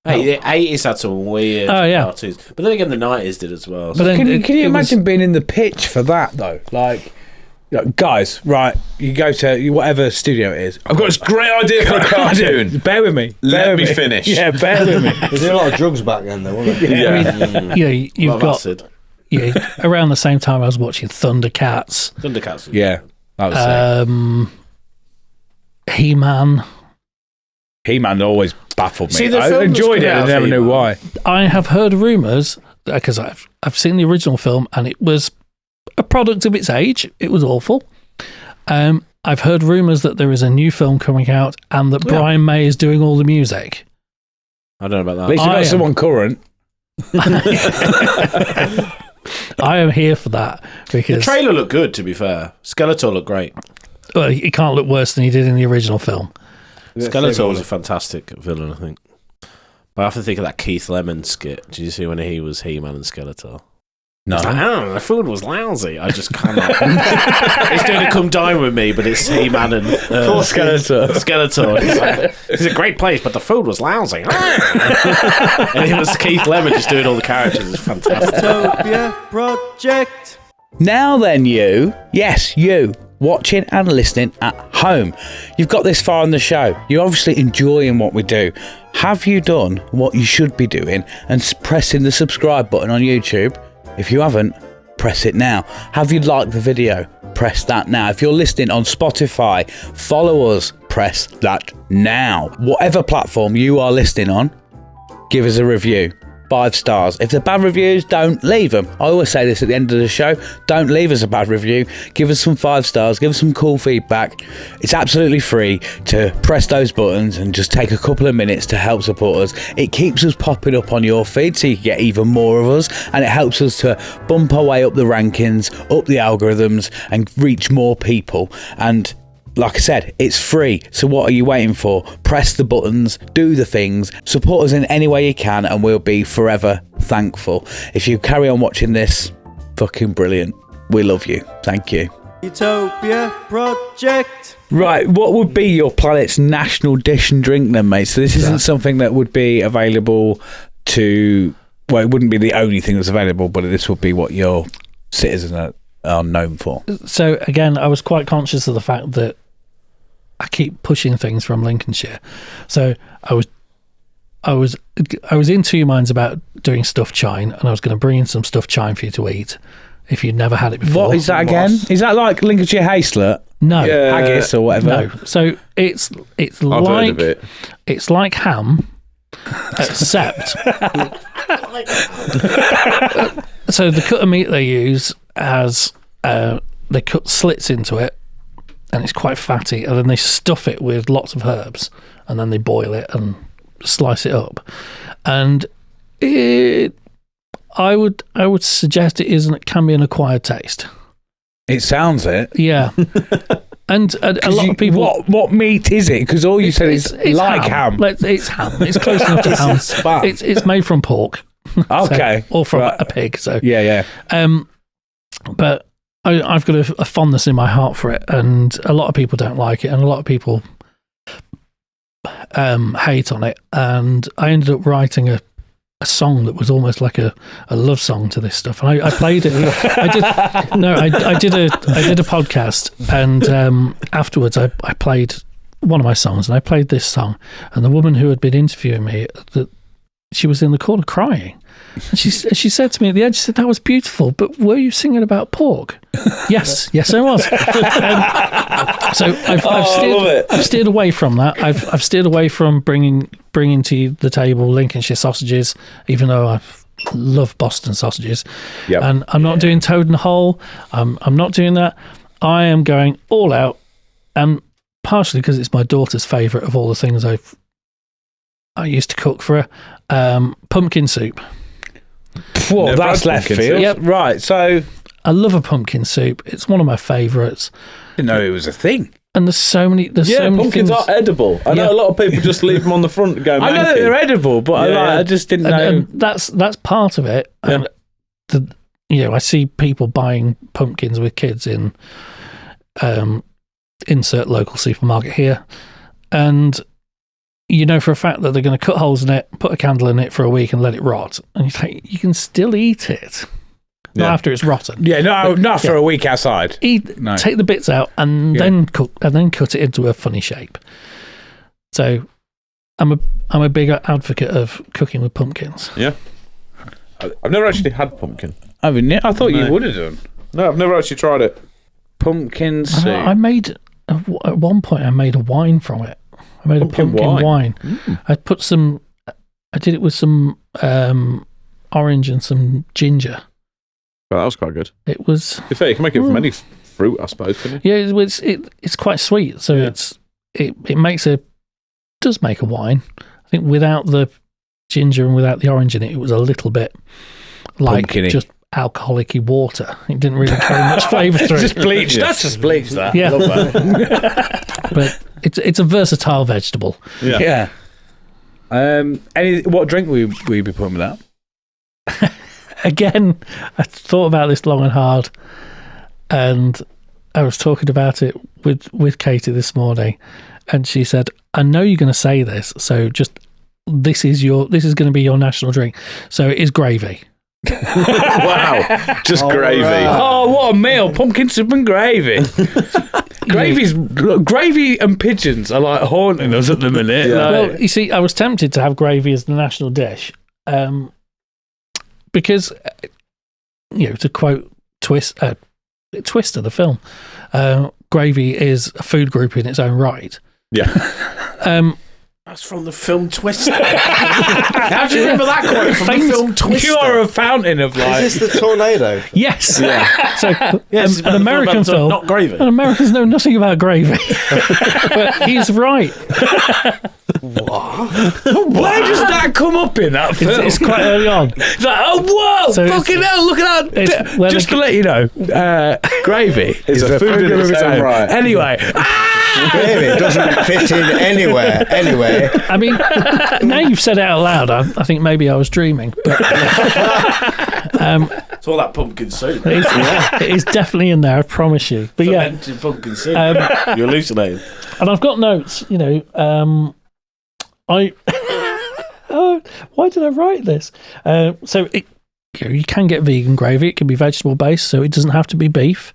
Hey, the 80s had some weird cartoons, but then again, the 90s did as well. But then Can you it was- imagine being in the pitch for that though? Like, guys, right? You go to whatever studio it is. I've got this great idea for a cartoon. Bear with me. Let me finish. Yeah, bear with me. There's a lot of drugs back then, though, wasn't there? I mean, you've got acid. around the same time I was watching Thundercats, Thundercats. Yeah, that was He-Man. He-Man always baffled me. See, the I film that's enjoyed it. come out I of never knew He-Man. why. I have heard rumours, because I've seen the original film and it was a product of its age. It was awful. I've heard rumours that there is a new film coming out and that Brian May is doing all the music. I don't know about At that. least you I got am. someone current. I am here for that The because trailer looked good, to be fair. Skeletor looked great. well, he can't look worse than he did in the original film. Skeletor was a fantastic villain, I think. But I have to think of that Keith Lemon skit. Did you see when he was He-Man and Skeletor? No. It's like, the food was lousy. I just cannot. It's doing a come dine with me, but it's He-Man and Skeletor. Skeletor. It's like, it's a great place, but the food was lousy. And it was Keith Lemon just doing all the characters. It's fantastic. Utopia Project. Now then, you, watching and listening at home. You've got this far in the show. You're obviously enjoying what we do. Have you done what you should be doing and pressing the subscribe button on YouTube? If you haven't, press it now. Have you liked the video? Press that now. If you're listening on Spotify, follow us. Press that now. Whatever platform you are listening on, give us a review. 5 stars. If they're bad reviews, don't leave them. I always say this at the end of the show. Don't leave us a bad review. Give us some 5 stars. Give us some cool feedback. It's absolutely free to press those buttons and just take a couple of minutes to help support us. It keeps us popping up on your feed so you can get even more of us, and it helps us to bump our way up the rankings, up the algorithms, and reach more people. And like I said, it's free. So what are you waiting for? Press the buttons, do the things, support us in any way you can, and we'll be forever thankful. If you carry on watching this, fucking brilliant. We love you. Thank you. Utopia Project. Right, what would be your planet's national dish and drink then, mate? So this isn't something that would be available to... Well, it wouldn't be the only thing that's available, but this would be what your citizens are known for. So again, I was quite conscious of the fact that I keep pushing things from Lincolnshire. So I was in two minds about doing stuffed chine, and I was going to bring in some stuffed chine for you to eat if you'd never had it before. What is that again? Is that like Lincolnshire Hayslet? No. Haggis or whatever? No. So it's I've like heard of it. it's like ham, except so the cut of meat they use has they cut slits into it, and it's quite fatty, and then they stuff it with lots of herbs, and then they boil it and slice it up. And I would suggest it can be an acquired taste. It sounds it. Yeah. And a lot of people. What meat is it? Because all you said is it's like ham. It's ham. It's close enough to ham. Spam. It's made from pork. Okay. So, or from Right. a pig. So Yeah. but I've got a fondness in my heart for it, and a lot of people don't like it, and a lot of people hate on it. And I ended up writing a song that was almost like a love song to this stuff, and I played it. I did a podcast, and afterwards I played one of my songs, and I played this song, and the woman who had been interviewing me, that she was in the corner crying, and she said to me at the end, she said, "That was beautiful, but were you singing about pork?" Yes, I was. So I've steered away from that. I've steered away from bringing to the table Lincolnshire sausages, even though I love Boston sausages. Yep. And I'm not doing toad and hole. I'm not doing that. I am going all out, and partially because it's my daughter's favourite of all the things I used to cook for her. Pumpkin soup. Whoa, Never that's had left pumpkin field. soup. Yep. Right, so I love a pumpkin soup. It's one of my favourites. didn't know it was a thing. And there's so many. Yeah, pumpkins things. are edible. I know a lot of people just leave them on the front and go. I know that they're edible, but I just didn't know. And that's part of it. Yeah. And I see people buying pumpkins with kids in insert local supermarket here, and you know for a fact that they're going to cut holes in it, put a candle in it for a week, and let it rot. And you think you can still eat it, not after it's rotten. Yeah, no, not for a week outside. Take the bits out and then cook, and then cut it into a funny shape. So, I'm a big advocate of cooking with pumpkins. Yeah, I've never actually had pumpkin. Haven't you? I thought you would have done. No, I've never actually tried it. Pumpkin soup. I made at one point. I made a wine from it. I made Pumpkin a pumpkin wine. Mm. I did it with some orange and some ginger. Well, that was quite good. It was. In fact, you can make it from any fruit, I suppose, can you? Yeah, it's quite sweet. So it does make a wine. I think without the ginger and without the orange in it, it was a little bit like Pumpkin-y. just alcoholic-y water. It didn't really carry much flavour through. Just bleach. That's just bleach. That. Yeah. Love that. But it's a versatile vegetable. Yeah. What drink will you be putting with that? Again, I thought about this long and hard, and I was talking about it with Katie this morning, and she said, "I know you're going to say this, so just this is going to be your national drink." So it is gravy. Wow, just gravy. right. Oh, what a meal! Pumpkin soup and gravy. Gravy and pigeons are like haunting us at the minute. Yeah. Like- Well, you see, I was tempted to have gravy as the national dish, because to quote Twister, the film, gravy is a food group in its own right. Yeah. That's from the film Twister. How do you remember that quote from the film Twister? You are a fountain of like. Is this the tornado? Yes. Yeah. So Yes, an American film. not gravy. And Americans know nothing about gravy, but he's right. Why does that come up in that film? It's quite early on. It's like, oh, whoa, So fucking hell, look at it's that. where Just they- to let you know, gravy is a food group of its own. right. Anyway, Gravy doesn't fit in anywhere. Anyway, I mean, now you've said it out loud, I think maybe I was dreaming. But It's all that pumpkin soup. it is definitely in there, I promise you. But yeah, Fermented pumpkin soup. You're hallucinating. and I've got notes. I oh, why did I write this? So you can get vegan gravy. It can be vegetable based, so it doesn't have to be beef.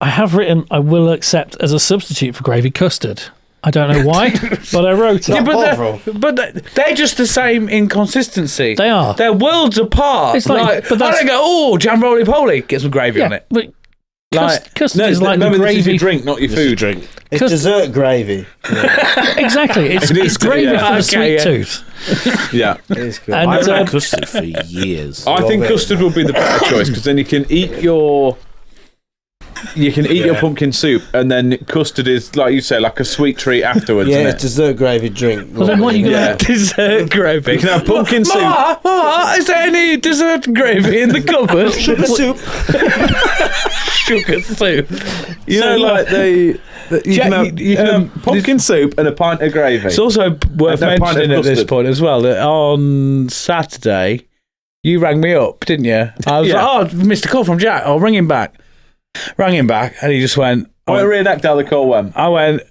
I have written I will accept as a substitute for gravy custard. I don't know why, but I wrote it. Not but Bovril. they're just the same in consistency. They are. They're worlds apart. It's like- but I that's- don't go, oh, jam roly poly, get some gravy on Yeah, it. but Like- custard No, is like the remember, this is your gravy. drink, not your food. drink. It's Cause- dessert gravy. Exactly, it's It is, gravy yeah. for the Okay, sweet yeah. tooth. Yeah. It is good. And I've uh, had custard for years. I think it. custard would be the better choice because then you can eat your pumpkin soup, and then custard is, like you say, like a sweet treat afterwards. Yeah, isn't it's it? dessert gravy drink. Well, then what are you gonna- Yeah. Dessert gravy. You can have pumpkin soup. Mama, is there any dessert gravy in the cupboard? Sugar soup. Sugar soup. You know, like you can have, you can have pumpkin soup and a pint of gravy. It's also worth No, pint of mentioning at this custard. point as well that on Saturday you rang me up, didn't you? I was Yeah. like, oh, missed a call from Jack. I'll ring him back. Rang him back, and he just went. I want to reenact how the call went. I went.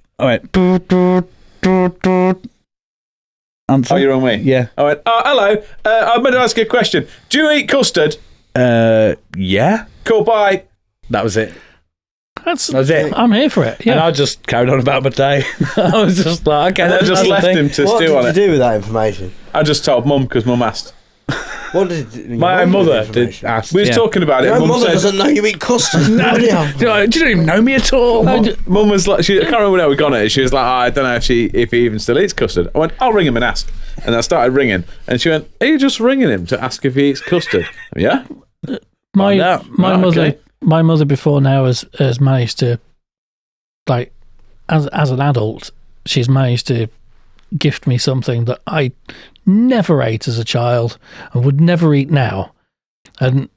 Boot, boot, boot, boot. answer? Oh, you're on me? Yeah. I went, oh, hello. I'm going to ask you a question. Do you eat custard? Yeah. Cool, bye. That was it. That's That was it. I'm here for it. And Yeah. I just carried on about my day. I was just like, okay, And I that's just left him to What stew did on you it. do with that information? I just told Mum because Mum asked. What did your My mum do with mother the did information? ask. We was talking about it. Your Mum mother said, doesn't know you eat custard. Bloody hell. Do you don't even know me at all? Mum was like, I can't remember where we got it. She was like, I don't know if he even still eats custard. I went, I'll ring him and ask. And I started ringing, and she went, are you just ringing him to ask if he eats custard? Yeah. my out. my Right, mother okay. my mother before now has managed to, like, as an adult, she's managed to gift me something that I never ate as a child and would never eat now. And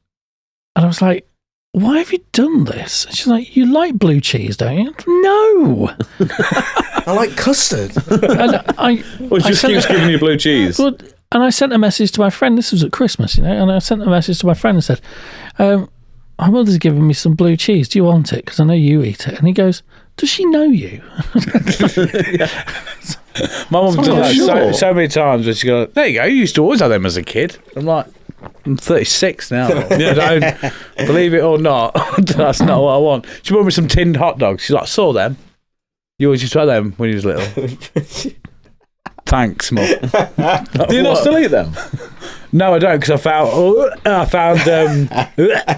I was like, why have you done this? And she's like, you like blue cheese, don't you? No. I like custard. And I Well, she just sent keeps her- giving you blue cheese. Well, and I sent a message to my friend. This was at Christmas, you know. And I sent a message to my friend and said, my mother's giving me some blue cheese. Do you want it? Because I know you eat it. And he goes, does she know you? My mum did Oh, that sure. so many times where she goes, there you go, you used to always have them as a kid. I'm like, I'm 36 now. I don't, believe it or not, that's not what I want. She brought me some tinned hot dogs. She's like, I saw them. You always used to have them when you was little. Thanks, Mum. Do you not still eat them? No, I don't, because I found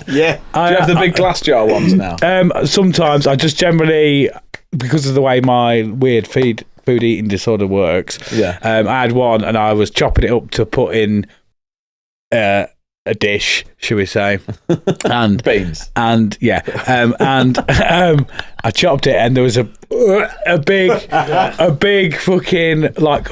Yeah. I Do you have the big glass jar ones now? sometimes I just generally, because of the way my weird food eating disorder works, Yeah. I had one and I was chopping it up to put in a dish, shall we say, and Beans. and yeah, and I chopped it and there was a big fucking like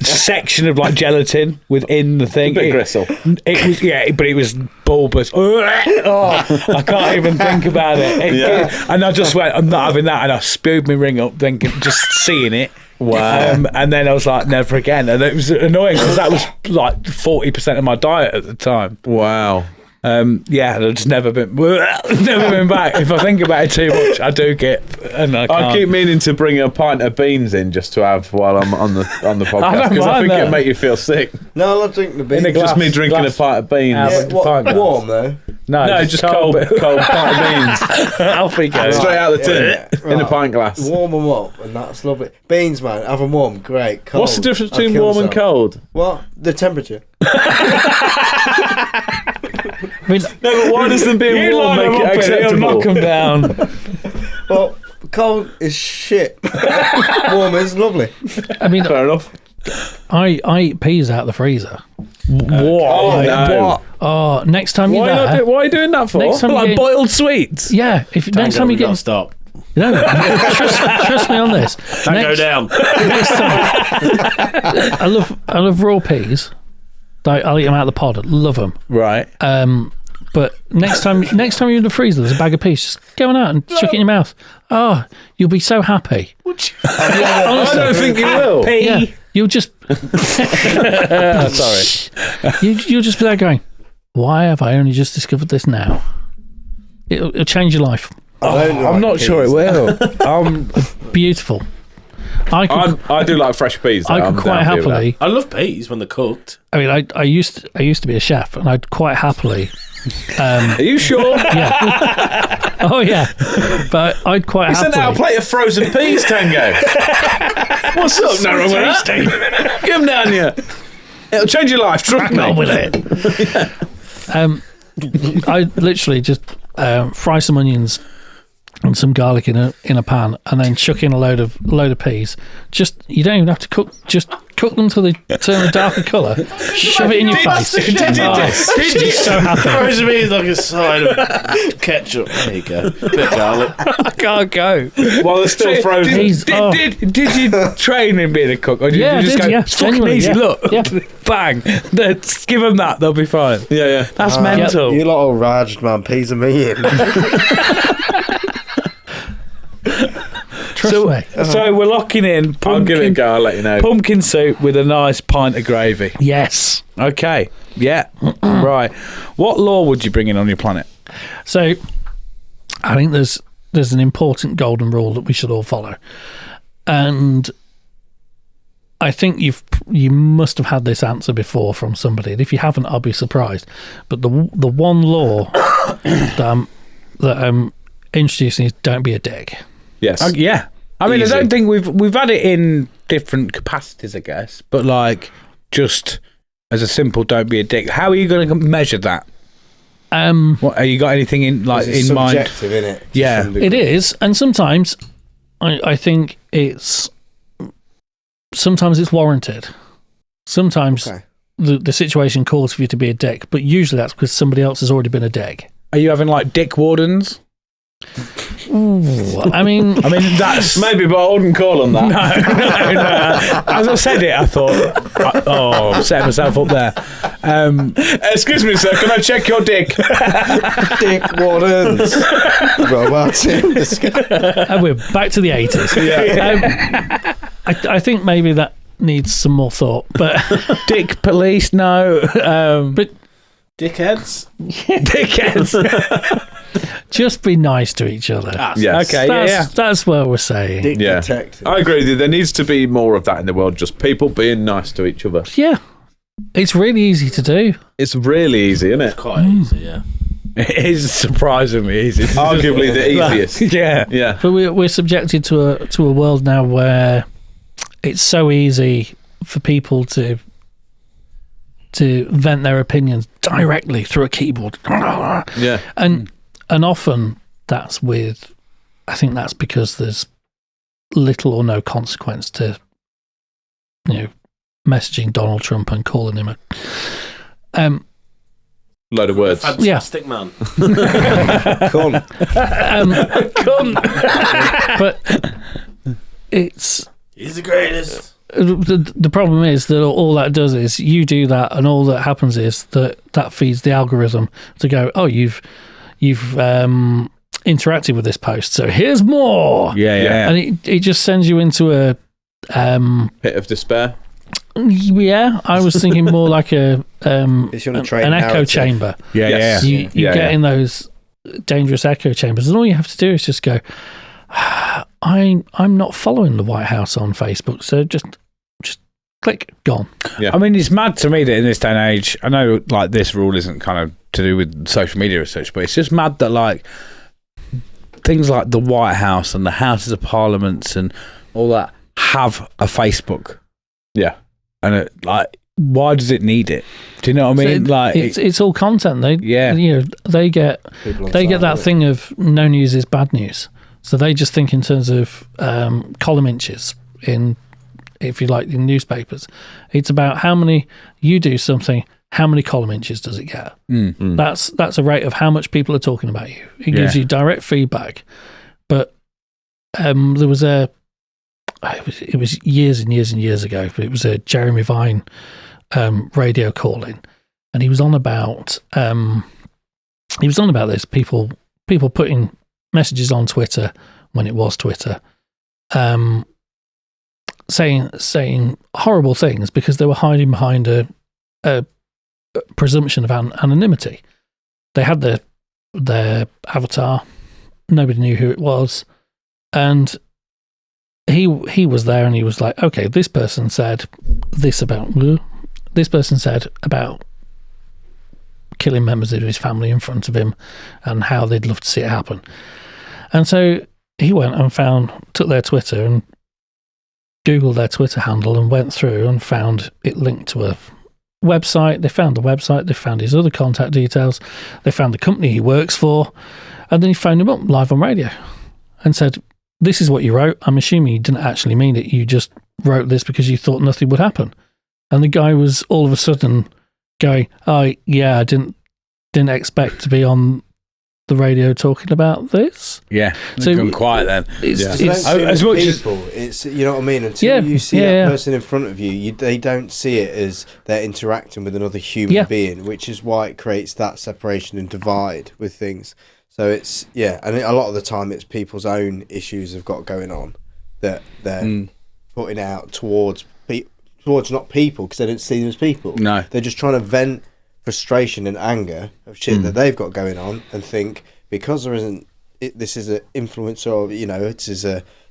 section of like gelatin within the thing. Big gristle. It was, yeah, but it was bulbous. Oh, I can't even think about it. Yeah. And I just went, I'm not having that, and I spewed my ring up, thinking, just seeing it. Wow. And then I was like, never again. And it was annoying because that was like 40% of my diet at the time. Wow. Yeah, and I've just never been back. If I think about it too much, I do get, and I can't. I keep meaning to bring a pint of beans in just to have while I'm on the podcast don't because I mind think that. it'd make you feel sick. No, I love drinking the beans. In a glass. Just me drinking glass. a pint of beans. Yeah, Yeah, but what, pint glass. warm though. No, just cold pint of beans. Off we go. Straight out of the tin Yeah, in a right. pint glass. Warm them up, and that's lovely. Beans, man, have them warm, great. Cold, What's the difference I'd between kill warm and myself. cold? What? The temperature. I mean, No, but why does them being warm make it acceptable? Knock them down. Well, cold is shit. Warm is lovely. I mean, Fair enough. I eat peas out of the freezer. What? Oh, no. What? Oh, next time you're Why there, are you doing that for? Next time- Like Yeah. boiled sweets? yeah. If next time we you gotta get, stop. no, trust me on this. Tango Next- down. Next time, I love raw peas. Like, I'll eat them out of the pod. I love them. Right. But next time you're in the freezer, there's a bag of peas. Just go on out and chuck it in your mouth. Oh, you'll be so happy. I don't think you will. Yeah, you'll just Sorry. you'll just be there going, why have I only just discovered this now? It'll change your life. I'm not sure it will. Beautiful. I do like fresh peas. Though. could I'm quite down for you with happily. I love peas when they're cooked. I mean, I used to be a chef, and I'd quite happily. that. Are you sure? Yeah. Oh yeah. But I'd quite Send out a happily. plate of frozen peas, Tango. What's up? No wrong with that. Give them down here. It'll change your life. Trust me. On with it. I literally just fry some onions and some garlic in a pan, and then chuck in a load of peas. Just, you don't even have to cook. Just cook them till they turn a darker colour. Shove it in your face. You're so happy. Frozen peas like a side of ketchup. There you go. Bit of garlic. I can't go. While they're still frozen. Peas. Oh. Did you train in being a cook? Or did Yeah, I you just did, go, yeah. it's fucking Genuinely, easy, yeah. look. Yeah. Bang. Let's give them that, they'll be fine. Yeah, yeah. That's mental. You lot all raged, man. Peas and me in. Trust me. So we're locking in I'll give it a go. I'll let you know. pumpkin soup with a nice pint of gravy. Yes. Okay. Yeah. Right. What law would you bring in on your planet? So, I think there's an important golden rule that we should all follow, and I think you must have had this answer before from somebody, and if you haven't, I'll be surprised. But the one law that I'm introducing is don't be a dick. Yes. Yeah. I mean, Easy. I don't think we've had it in different capacities, I guess, but like just as a simple don't be a dick. How are you going to measure that? What have you got anything in It's in mind? subjective, innit? Yeah. It is, and sometimes I think sometimes it's warranted. Sometimes Okay. the situation calls for you to be a dick, but usually that's because somebody else has already been a dick. Are you having like dick wardens? Ooh, I mean, That's Maybe, but I wouldn't call on that. no. As I said it, I thought, I'm setting myself up there. Excuse me, sir. Can I check your dick? Dick wardens. Robots in the sky. and we're back to the 80s. I think maybe that needs some more thought, but Dick police, no. but Dickheads. Dickheads. just be nice to each other. Yes. Okay, That's what we're saying. Dick Yeah. detective. I agree with you. There needs to be more of that in the world. Just people being nice to each other. Yeah, it's really easy to do. It's really easy, isn't it? Quite easy, yeah. It is surprisingly easy. Arguably the easiest. Yeah. Yeah. But we're subjected to a world now where it's so easy for people to vent their opinions directly through a keyboard. Yeah. And often I think that's because there's little or no consequence to messaging Donald Trump and calling him a Load of words. Fantastic man. Cunt. but it's He's the greatest. the problem is that all that does is you do that, and all that happens is that feeds the algorithm to go, oh, you've interacted with this post, so here's more. Yeah. And it just sends you into a Pit of despair. yeah. I was thinking more like It's on a train an echo narrative. chamber. Yeah. Yes. You Yeah, get yeah. in those dangerous echo chambers, and all you have to do is just go, I'm not following the White House on Facebook, so just click, gone. Yeah. I mean, it's mad to me that in this day and age, I know like this rule isn't kind of to do with social media as such, but it's just mad that like things like the White House and the Houses of Parliaments and all that have a Facebook. Yeah. And why does it need it? Do you know what I mean? So it's all content. They they get that thing of no news is bad news. So they just think in terms of column inches in, if you like, in newspapers. It's about how many you do something, how many column inches does it get? That's a rate of how much people are talking about you. It gives you direct feedback. But there was it was years and years and years ago, but it was a Jeremy Vine radio calling, and he was on about this people putting messages on Twitter when it was Twitter, saying horrible things because they were hiding behind a presumption of anonymity. They had their avatar, nobody knew who it was, and he was there, and he was like, okay, this person said about killing members of his family in front of him and how they'd love to see it happen. And so he went and took their Twitter and Googled their Twitter handle and went through and found it linked to a website. They found the website, they found his other contact details, they found the company he works for, and then he phoned him up live on radio and said, this is what you wrote. I'm assuming you didn't actually mean it. You just wrote this because you thought nothing would happen. And the guy was all of a sudden going, oh, yeah, I didn't expect to be on the radio talking about this. Yeah. So Gone quiet then. It's as much as people, it's, you know what I mean. Until you see that person in front of you, they don't see it as they're interacting with another human being, which is why it creates that separation and divide with things. So it's and a lot of the time it's people's own issues have got going on that they're putting out towards not people, because they don't see them as people. No, they're just trying to vent frustration and anger of shit that they've got going on, and think because there isn't this is an influencer, or this is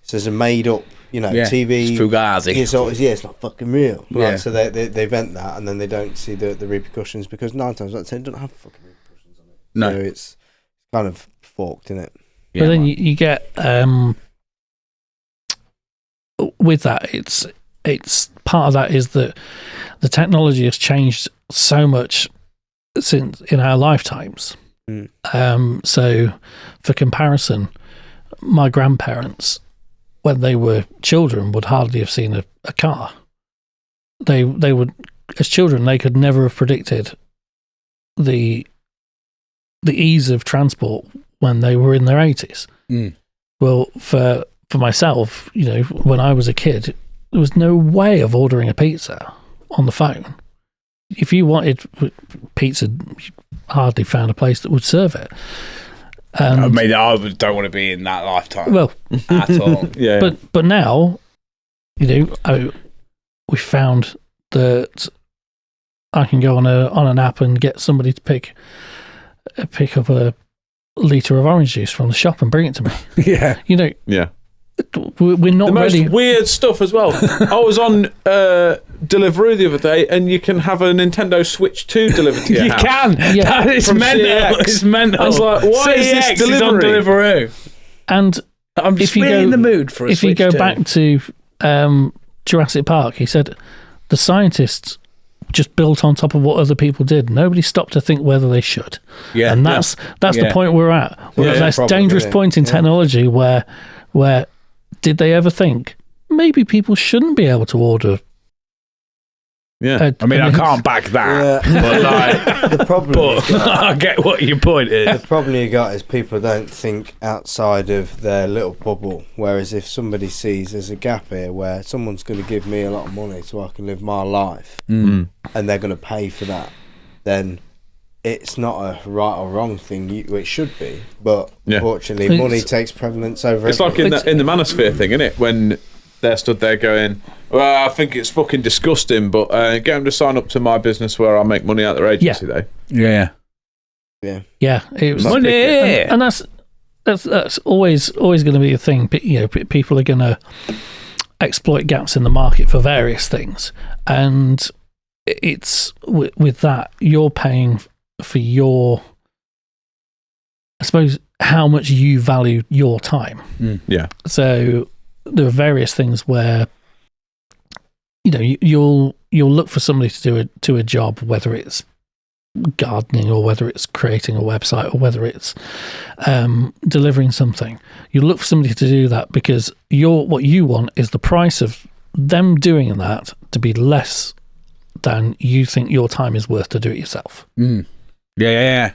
So it's a made up, TV. It's Fugazi. It's not fucking real. Yeah. So they vent that, and then they don't see the repercussions, because 9 times out of 10 don't have fucking repercussions on it. No. So it's kind of forked, isn't it? Yeah, But then man. you get with that, it's part of that is that the technology has changed so much since in our lifetimes. So for comparison, my grandparents, when they were children, would hardly have seen a car. They would, as children, they could never have predicted the ease of transport when they were in their 80s. Well, for myself, when I was a kid, there was no way of ordering a pizza on the phone. If you wanted pizza, you hardly found a place that would serve it. I don't want to be in that lifetime. Well, at all. Yeah. but now, we found that I can go on an app and get somebody to pick up a litre of orange juice from the shop and bring it to me. Yeah. Yeah. We're not The most ready. weird stuff as well. I was on Deliveroo the other day, and you can have a Nintendo Switch 2 delivered to your You house. can. Yeah. That is From mental. CX. It's mental. I was like, why is this CX is on delivery? Deliveroo. And I'm just if you really go in the mood for a if you Switch go 2. back to Jurassic Park, he said the scientists just built on top of what other people did. Nobody stopped to think whether they should. Yeah. And that's the Yeah. point we're at. We're at this problem, dangerous isn't it? point in technology where did they ever think maybe people shouldn't be able to order? Yeah. I mean, I can't back that. But like, The problem. I get what your point is. The problem you got is people don't think outside of their little bubble. Whereas if somebody sees there's a gap here where someone's going to give me a lot of money so I can live my life, and they're going to pay for that, then it's not a right or wrong thing. It should be, but unfortunately, money takes prevalence over. It's like in the manosphere thing, isn't it? When they're stood there going, well, I think it's fucking disgusting, but get them to sign up to my business where I make money out their agency, though. Yeah. Yeah, it was Money! and that's always going to be a thing. People are going to exploit gaps in the market for various things, and it's with that you're paying for your, I suppose, how much you value your time. Yeah. So there are various things where you'll look for somebody to do a job, whether it's gardening or whether it's creating a website or whether it's delivering something. You look for somebody to do that because what you want is the price of them doing that to be less than you think your time is worth to do it yourself. Yeah.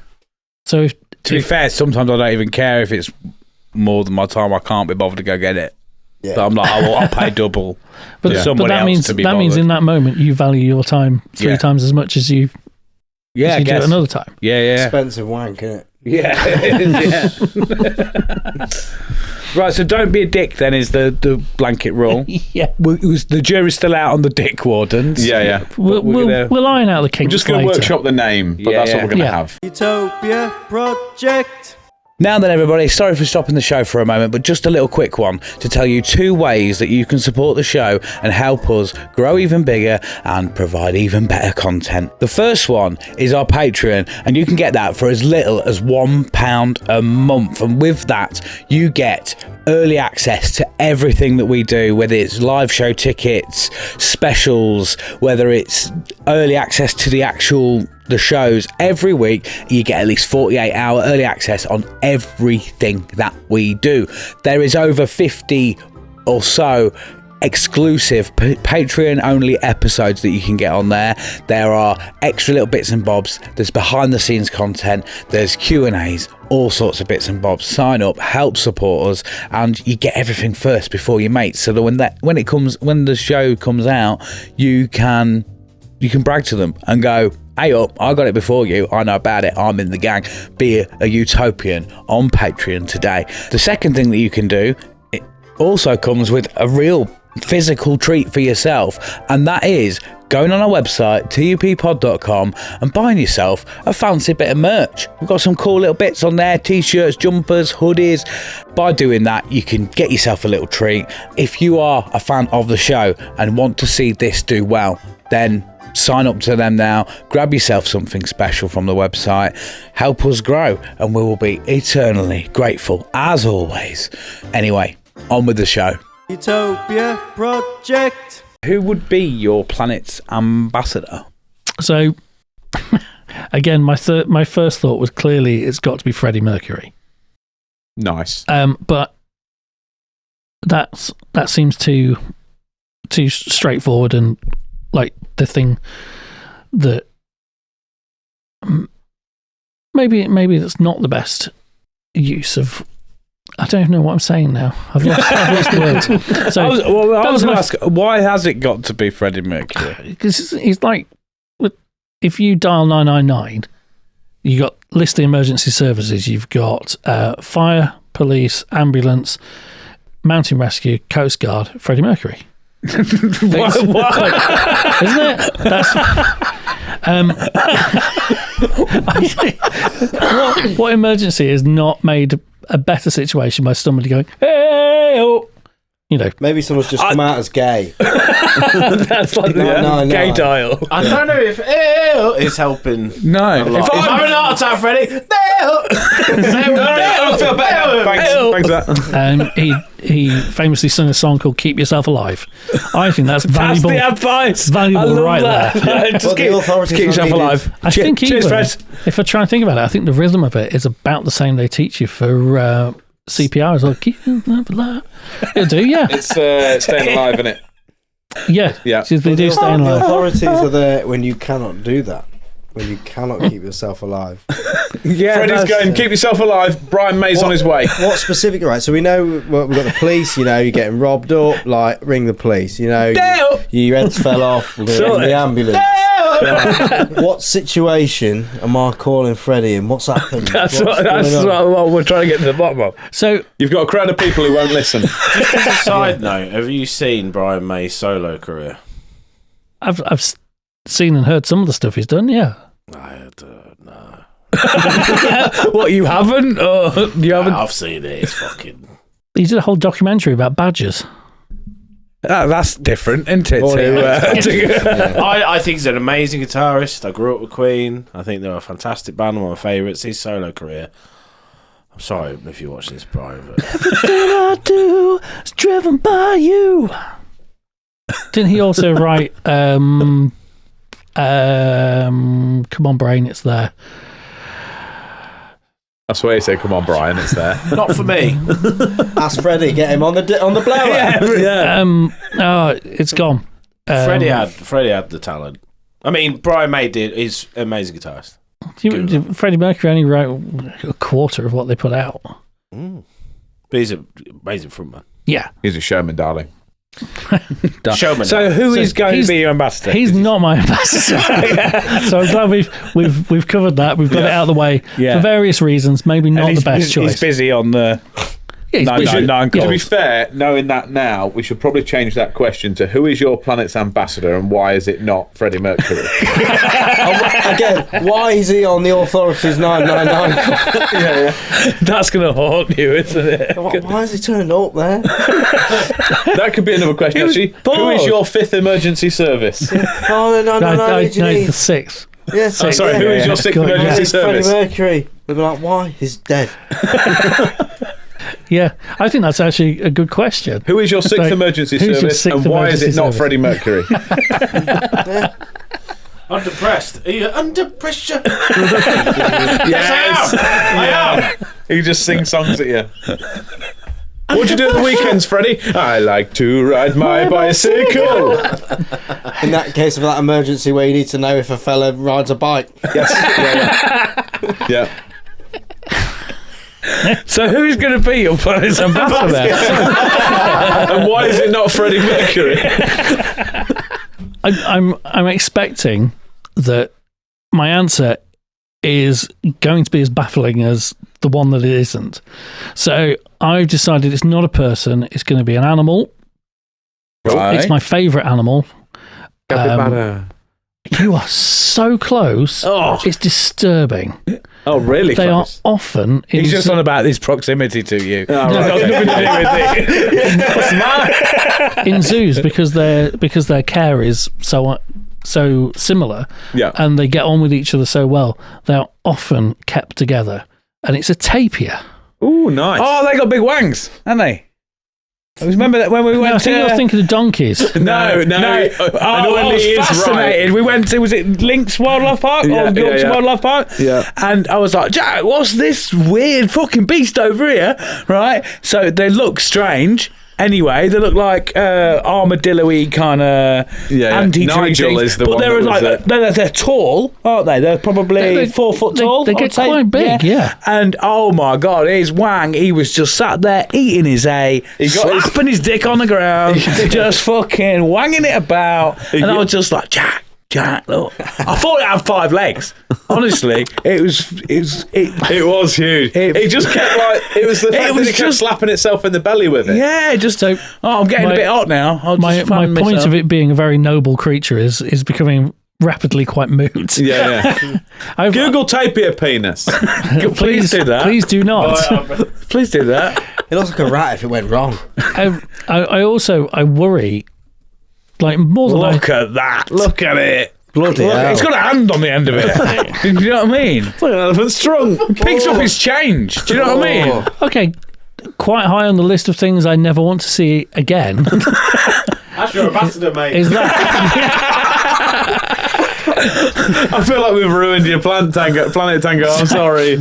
So To be fair, sometimes I don't even care if it's more than my time. I can't be bothered to go get it. Yeah. But I'm like, I'll pay double but for somebody that else means to be that means bothered. in that moment you value your time three times as much as you Yeah, I do guess. it another time. Yeah. expensive wank, isn't it? Yeah. Right, so don't be a dick then is the blanket rule. Yeah. The jury's still out on the dick wardens. Yeah. We'll iron out the kinks We're just going to later. workshop the name, but that's what we're going to Yeah. have. Utopia Project. Now then, everybody, sorry for stopping the show for a moment, but just a little quick one to tell you 2 ways that you can support the show and help us grow even bigger and provide even better content. The first one is our Patreon, and you can get that for as little as £1 a month. And with that, you get early access to everything that we do, whether it's live show tickets, specials, whether it's early access to the shows every week. You get at least 48-hour early access on everything that we do. There is over 50 or so exclusive Patreon only episodes that you can get on there. There are extra little bits and bobs, there's behind the scenes content, there's Q&As, all sorts of bits and bobs. Sign up, help support us, and you get everything first before your mates, so that when the show comes out, you can brag to them and go, hey up, I got it before you, I know about it, I'm in the gang. Be a utopian on Patreon today. The second thing that you can do, it also comes with a real physical treat for yourself, and that is going on our website, tuppod.com, and buying yourself a fancy bit of merch. We've got some cool little bits on there, t-shirts, jumpers, hoodies. By doing that, you can get yourself a little treat. If you are a fan of the show and want to see this do well, then sign up to them now, grab yourself something special from the website, help us grow, and we will be eternally grateful as always. Anyway, on with the show. Utopia Project. Who would be your planet's ambassador? So, again, my first thought was clearly it's got to be Freddie Mercury. Nice. But that seems too straightforward and like the thing that maybe that's not the best use of. I don't know what I'm saying now. I've lost words. So I was going to ask, why has it got to be Freddie Mercury? Because he's like, if you dial 999, you got list the emergency services. You've got fire, police, ambulance, mountain rescue, coast guard, Freddie Mercury. What? Isn't it? That's what emergency has not made a better situation by somebody going, hey, oh. You know, Maybe someone's just come out as gay. That's like No. gay dial. I don't know if it's helping. No. If I'm having a heart attack, Freddie, I feel better. Thanks for that. he famously sung a song called "Keep Yourself Alive." I think that's valuable. That's the advice. Valuable I love right that. there. Just But the authorities keep yourself don't need alive. I think Cheers, even, Fred. if I try and think about it, I think the rhythm of it is about the same they teach you for CPR as well. Keep yourself alive. It'll do, yeah. It's staying alive, isn't it? Yeah. Yeah. So they do stay The alive. authorities are there when you cannot do that. When you cannot keep yourself alive. Yeah, Freddie's going, keep yourself alive. Brian May's on his way. What specific? Right, so we know well, we've got the police. You know, you're getting robbed up. Like, ring the police. You know, your heads fell off. We're going to the ambulance. Right. What situation am I calling Freddie in? What's happened? That's What's what we're trying to get to the bottom of. So You've got a crowd of people who won't listen. Just as a side note, have you seen Brian May's solo career? I've seen and heard some of the stuff he's done, yeah. I don't know. What, you haven't? Or you haven't? I've seen it. It's fucking. He did a whole documentary about badgers. That's different, isn't it? I think he's an amazing guitarist. I grew up with Queen. I think they're a fantastic band, one of my favourites. His solo career. I'm sorry if you watch this, Brian, but Everything I do is driven by you. Didn't he also write Come On Brain, It's There? That's why you say, come on, Brian, it's there. not for me. Ask Freddie. Get him on the blower. Oh, it's gone. Freddie had the talent. I mean, Brian May did. He's an amazing guitarist. Freddie Mercury only wrote a quarter of what they put out. But he's an amazing frontman. Yeah. He's a showman, darling. Showman. So who is going to he's- be your ambassador? He's not my ambassador. So I'm glad we've covered that. We've got it out of the way Yeah. for various reasons. Maybe And not the best choice. He's busy on the Yeah, he's busy. 999 To be calls. fair, knowing that now, we should probably change that question to who is your planet's ambassador and why is it not Freddie Mercury? Again, why is he on the authorities 999? That's going to haunt you, isn't it? Why has he turned up there? That could be another question, actually. Who is your fifth emergency service? Oh, no, No, did you need? the sixth. Yes, Sorry, who is your sixth God, emergency Freddie service? Mercury. We'd be like, why? He's dead. Yeah, I think that's actually a good question. Who is your sixth Like, emergency who's your service sixth and why is it emergency not service? Freddie Mercury? I'm depressed. Are you under pressure? Yes. I am. He just sings songs at you. What do you do at the weekends, Freddie? I like to ride my bicycle. In that case of that emergency where you need to know if a fella rides a bike. Yes. Yeah. So who's going to be your planet's ambassador? And why is it not Freddie Mercury? I'm expecting that my answer is going to be as baffling as the one that it isn't. So I've decided it's not a person, it's going to be an animal. Right. It's my favourite animal. Capybara. You are so close. Oh. It's disturbing. Oh, really? They close? are often in He's just on about his proximity to you. Oh, right. Got nothing to do with it. in zoos because their care is so similar, Yeah. and they get on with each other so well. They are often kept together, and it's a tapir. Ooh, nice. Oh, they got big wangs, haven't they? I remember that when we No, I went think you're thinking of donkeys. No. I was fascinated. We went to, was it Lynx Wildlife Park Yeah, or Yorkshire yeah. Wildlife Park? Yeah. And I was like, Jack, what's this weird fucking beast over here? Right? So they look strange. Anyway, they look like armadillo-y kind of anti-tree Nigel things. is the but one they're that was like they're tall, aren't they? They're probably 4 foot tall. They I'd get say. quite big, yeah. And oh my god, his wang! He was just sat there eating his hay, slapping his dick on the ground, just fucking wanging it about. And I was just like, Jack, look. I thought it had 5 legs. Honestly, it was huge. It just kept like it was the fact that it kept slapping itself in the belly with it. Yeah, just so. Oh, I'm getting a bit hot now. My point of it being a very noble creature is becoming rapidly quite moot. Yeah. Google tapir penis. Please do that. Please do not. Please do that. It looks like a rat if it went wrong. I worry, like more than Look at that. Look at it. Bloody Look, hell. it's got a hand on the end of it. Do you know what I mean? It's like an elephant's trunk. Picks up his change. Do you know what I mean? Okay, quite high on the list of things I never want to see again. That's your ambassador, mate. Is that? I feel like we've ruined your Planet Tango. I'm sorry.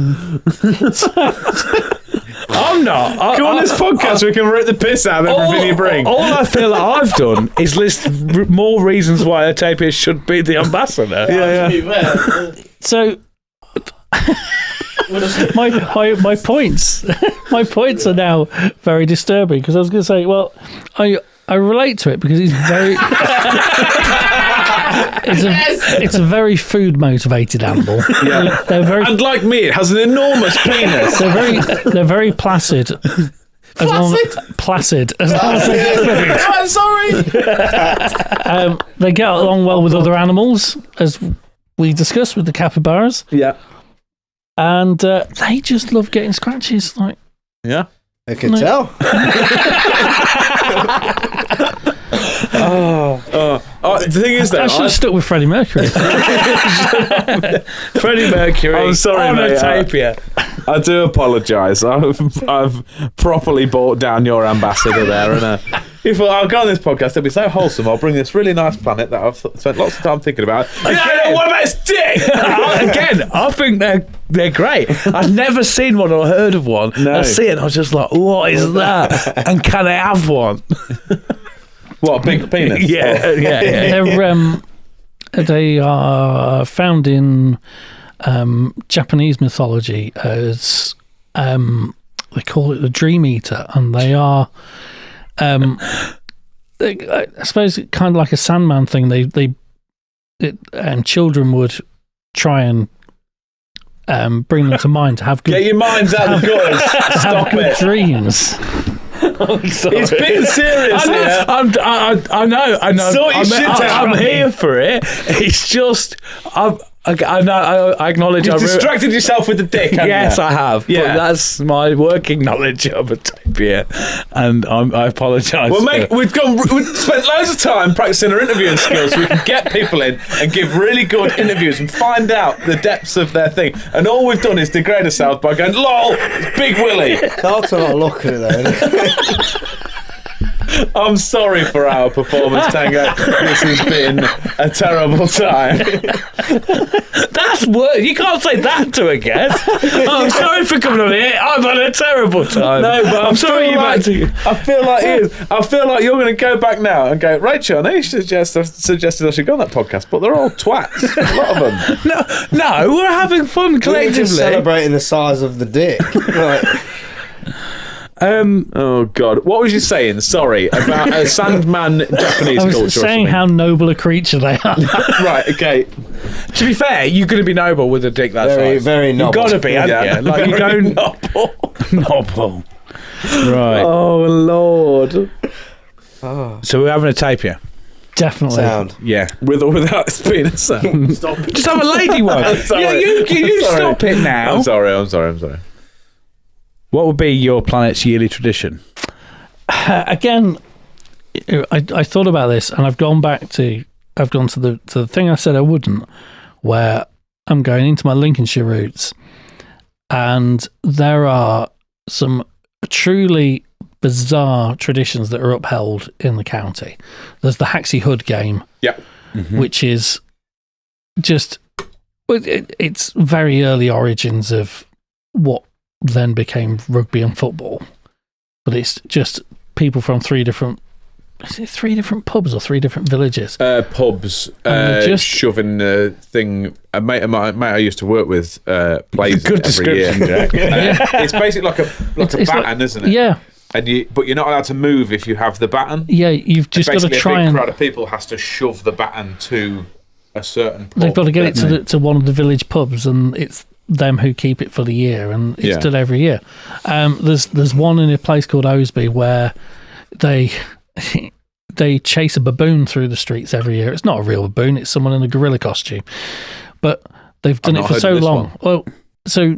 I'm not. Come on this podcast, we can rip the piss out of everything you bring. All I feel like I've done is list more reasons why a tapir should be the ambassador. Yeah. So my points are now very disturbing because I was going to say, well, I relate to it because it's very it's a very food motivated animal. Yeah. They're very And like me, it has an enormous penis. they're very placid. Placid as long as they get food. I'm sorry. They get along well with other animals, as we discussed with the capybaras. Yeah. And they just love getting scratches. Like, Yeah. I can tell. The thing is, though, I should have stuck with Freddie Mercury. Freddie Mercury. I'm sorry, on mate. a tapir. I do apologise. I've properly brought down your ambassador there, and you thought I'll go on this podcast. It'll be so wholesome. I'll bring this really nice planet that I've spent lots of time thinking about. Again, what about his dick? Again, I think they're great. I've never seen one or heard of one. No. I see it, and I was just like, what is that? And can I have one? What, a big penis? Yeah. They are found in Japanese mythology as they call it the dream eater, and they are I suppose kind of like a Sandman thing. And children would try and bring them to mind to have good, Get your minds out the gutters. Stop good it. dreams. It's being serious here. I know. Sort your shit out, I'm Ronnie. here for it. It's just, I acknowledge. You've distracted yourself with the dick, haven't Yes, you? I have. Yeah. But that's my working knowledge of a tapir, and I apologise. Well, mate, we've spent loads of time practicing our interviewing skills so we can get people in and give really good interviews and find out the depths of their thing. And all we've done is degrade ourselves by going, lol, it's Big Willie. It's hard to not look at it though, isn't it? I'm sorry for our performance, Tango. This has been a terrible time. That's worse. You can't say that to a guest. I'm sorry for coming on here. I've had a terrible time. No, but I'm sorry you've had to. I feel like you're going to go back now and go, Rachel, I know you suggested I should go on that podcast, but they're all twats. A lot of them. No, we're having fun We're collectively. just celebrating the size of the dick. Like, Oh God, what was you saying? Sorry, about a Sandman Japanese I culture. was saying how noble a creature they are. Right, okay. To be fair, you're going to be noble with a dick that Very, size. very noble. You've got to be, haven't Yeah. you? Like, you Very don't... Noble. Right. Oh Lord. Oh, So we're having a tapir. Definitely. sound. Yeah. With or without it being a sound. Stop it. Just have a lady one. sorry. Yeah, you Sorry. stop it now. I'm sorry. What would be your planet's yearly tradition? Again, I thought about this, and I've gone to the thing I said I wouldn't, where I'm going into my Lincolnshire roots, and there are some truly bizarre traditions that are upheld in the county. There's the Haxie Hood game, Yeah. which is just it's very early origins of what then became rugby and football, but it's just people from three different pubs or 3 different villages. Pubs, just- shoving the thing. A mate I used to work with plays Good it every year. description, Jack. It's basically like a It's baton, isn't it? Yeah, And but you're not allowed to move if you have the baton. yeah. You've just got to Basically, try a big and crowd of people has to shove the baton to a certain pub. they've got to get it to one of the village pubs, and it's them who keep it for the year, and it's Yeah. done every year. There's one in a place called Osby where they chase a baboon through the streets every year. It's not a real baboon; it's someone in a gorilla costume, but they've done I've it not for heard so of this long. one. Well, so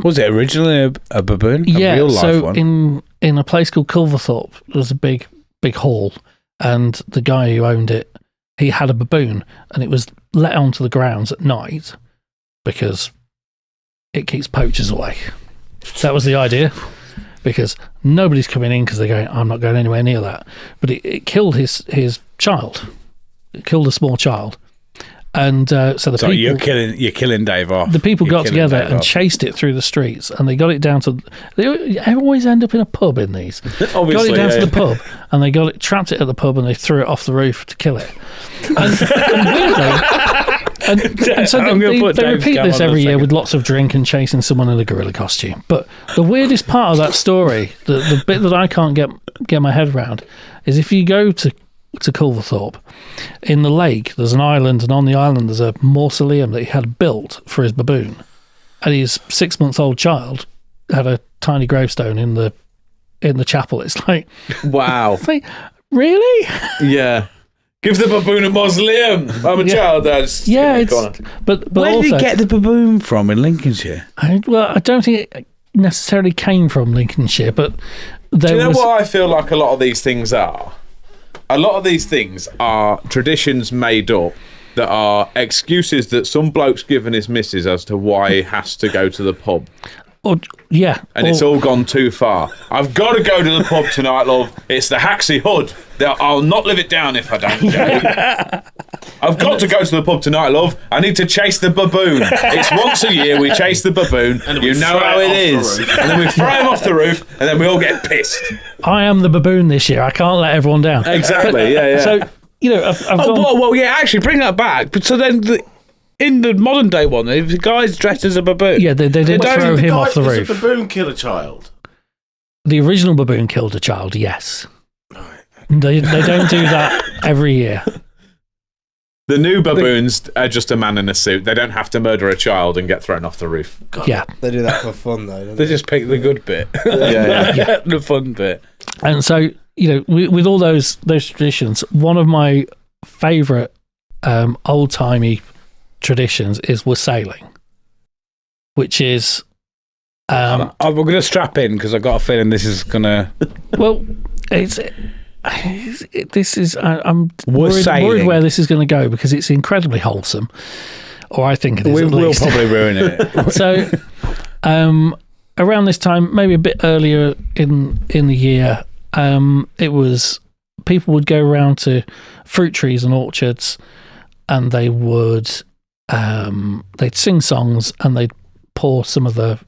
Was it originally a baboon? A yeah, real life so one? in a place called Culverthorpe, there was a big hall, and the guy who owned it, he had a baboon, and it was let onto the grounds at night because it keeps poachers away. That was the idea, because nobody's coming in because they're going, I'm not going anywhere near that. But it killed his child. It killed a small child. And so the So people... you're killing Dave off. The people You're got killing together Dave and off. chased it through the streets, and they got it down to. They always end up in a pub in these. Got it down to the pub, and they trapped it at the pub, and they threw it off the roof to kill it. And weirdly, and so I'm gonna put they Dave's repeat cam this on in a every year second. with lots of drink and chasing someone in a gorilla costume. But the weirdest part of that story, the bit that I can't get my head around, is if you go to Culverthorpe, in the lake there's an island, and on the island there's a mausoleum that he had built for his baboon, and his 6-month-old child had a tiny gravestone in the chapel. It's like, Wow. it's like, really? Yeah. Give the baboon a mausoleum. I'm a child, Dad. Yeah, but Where also, did he get the baboon from in Lincolnshire? I don't think it necessarily came from Lincolnshire, but there Do you know was. what I feel like a lot of these things are? A lot of these things are traditions made up that are excuses that some bloke's given his missus as to why he has to go to the pub. Or, yeah, And it's all gone too far. I've got to go to the pub tonight, love. It's the Haxie Hood. I'll not live it down if I don't go. I've got to go to the pub tonight, love. I need to chase the baboon. It's once a year we chase the baboon. And You we know throw how it it off the is. roof. And then we throw him off the roof, and then we all get pissed. I am the baboon this year. I can't let everyone down. Exactly, yeah. So, I've Oh, gone. well, yeah, actually, bring that back. But so then, in the modern day one, if the guy's dressed as a baboon, Yeah, they did don't throw even him off the Does roof. a baboon kill a child? The original baboon killed a child, yes. They don't do that every year. The new baboons are just a man in a suit. They don't have to murder a child and get thrown off the roof. Yeah. They do that for fun, though, don't they they? just pick the good bit, Yeah. the fun bit. And so, with all those traditions, one of my favourite old-timey traditions is sailing, which is... We're going to strap in because I've got a feeling this is going to... Well, I'm worried sailing. where this is going to go, because it's incredibly wholesome, or I think it is. We'll at least. probably ruin it. So, around this time, maybe a bit earlier in the year, it was people would go around to fruit trees and orchards, and they would they'd sing songs, and they'd pour some of the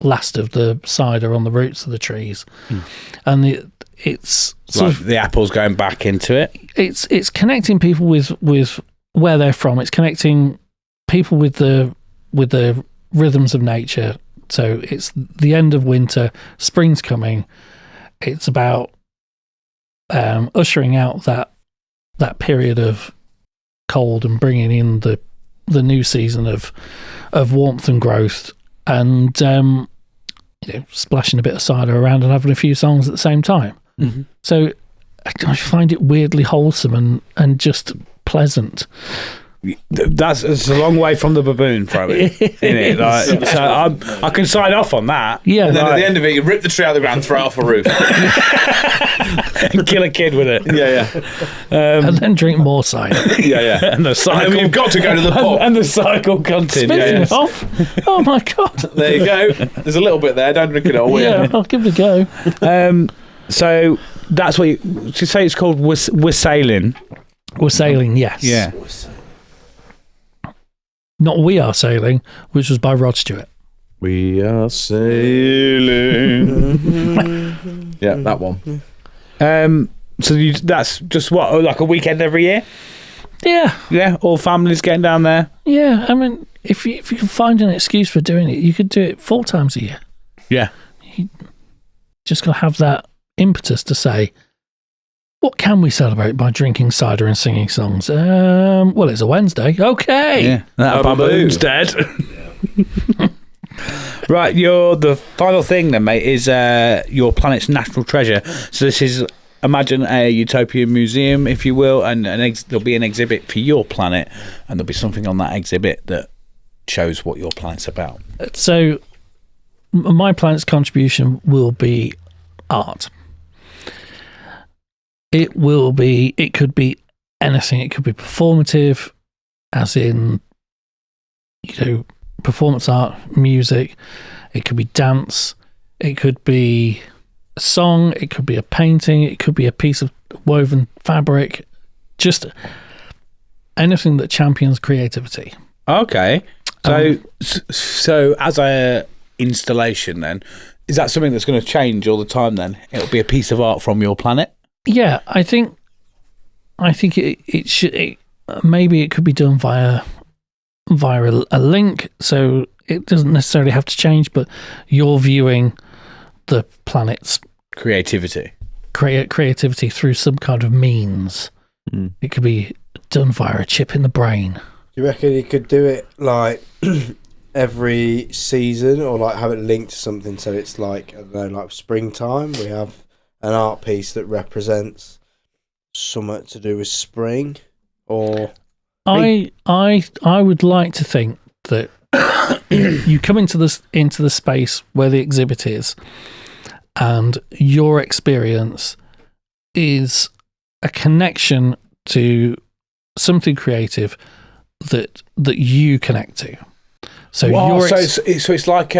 last of the cider on the roots of the trees, and it's sort Like of the apple's going back into it. it's connecting people with where they're from. It's connecting people with the rhythms of nature. So it's the end of winter, spring's coming. It's about ushering out that period of cold and bringing in the new season of warmth and growth, and splashing a bit of cider around and having a few songs at the same time. Mm-hmm. So I find it weirdly wholesome and just pleasant. It's a long way from the baboon throwing, isn't it? Like, so I can sign off on that. Yeah. And then at the end of it, you rip the tree out of the ground, throw it off a roof. And kill a kid with it. Yeah. And then drink more cider. Yeah. And the cycle. And you've got to go to the pub. And the cycle continues. Speaking of, oh my God. There you go. There's a little bit there. Don't drink it all. Yeah, I'll give it a go. So that's what you say. It's called We're Sailing. We're sailing, yes. Yeah. Not We Are Sailing, which was by Rod Stewart. We are sailing. Yeah, that one. So that's just what, like a weekend every year? Yeah. Yeah, all families getting down there. Yeah, I mean, if you can find an excuse for doing it, you could do it 4 times a year. Yeah. Just got to have that impetus to say, what can we celebrate by drinking cider and singing songs? Well, it's a Wednesday. Okay. Yeah. That baboon's dead. Right, the final thing then, mate, is your planet's national treasure. So this is, imagine a utopian museum, if you will, and there'll be an exhibit for your planet, and there'll be something on that exhibit that shows what your planet's about. So my planet's contribution will be art. It could be anything. It could be performative, as in, performance art, music. It could be dance. It could be a song. It could be a painting. It could be a piece of woven fabric. Just anything that champions creativity. Okay. So as a installation then, is that something that's going to change all the time then? It'll be a piece of art from your planet? Yeah, I think it should. Maybe it could be done via a link, so it doesn't necessarily have to change. But you're viewing the planet's creativity through some kind of means. It could be done via a chip in the brain. Do you reckon you could do it like every season, or like have it linked to something? So it's like, I don't know, like springtime, we have an art piece that represents something to do with spring, or I would like to think that you come into the space where the exhibit is, and your experience is a connection to something creative that you connect to. So it's like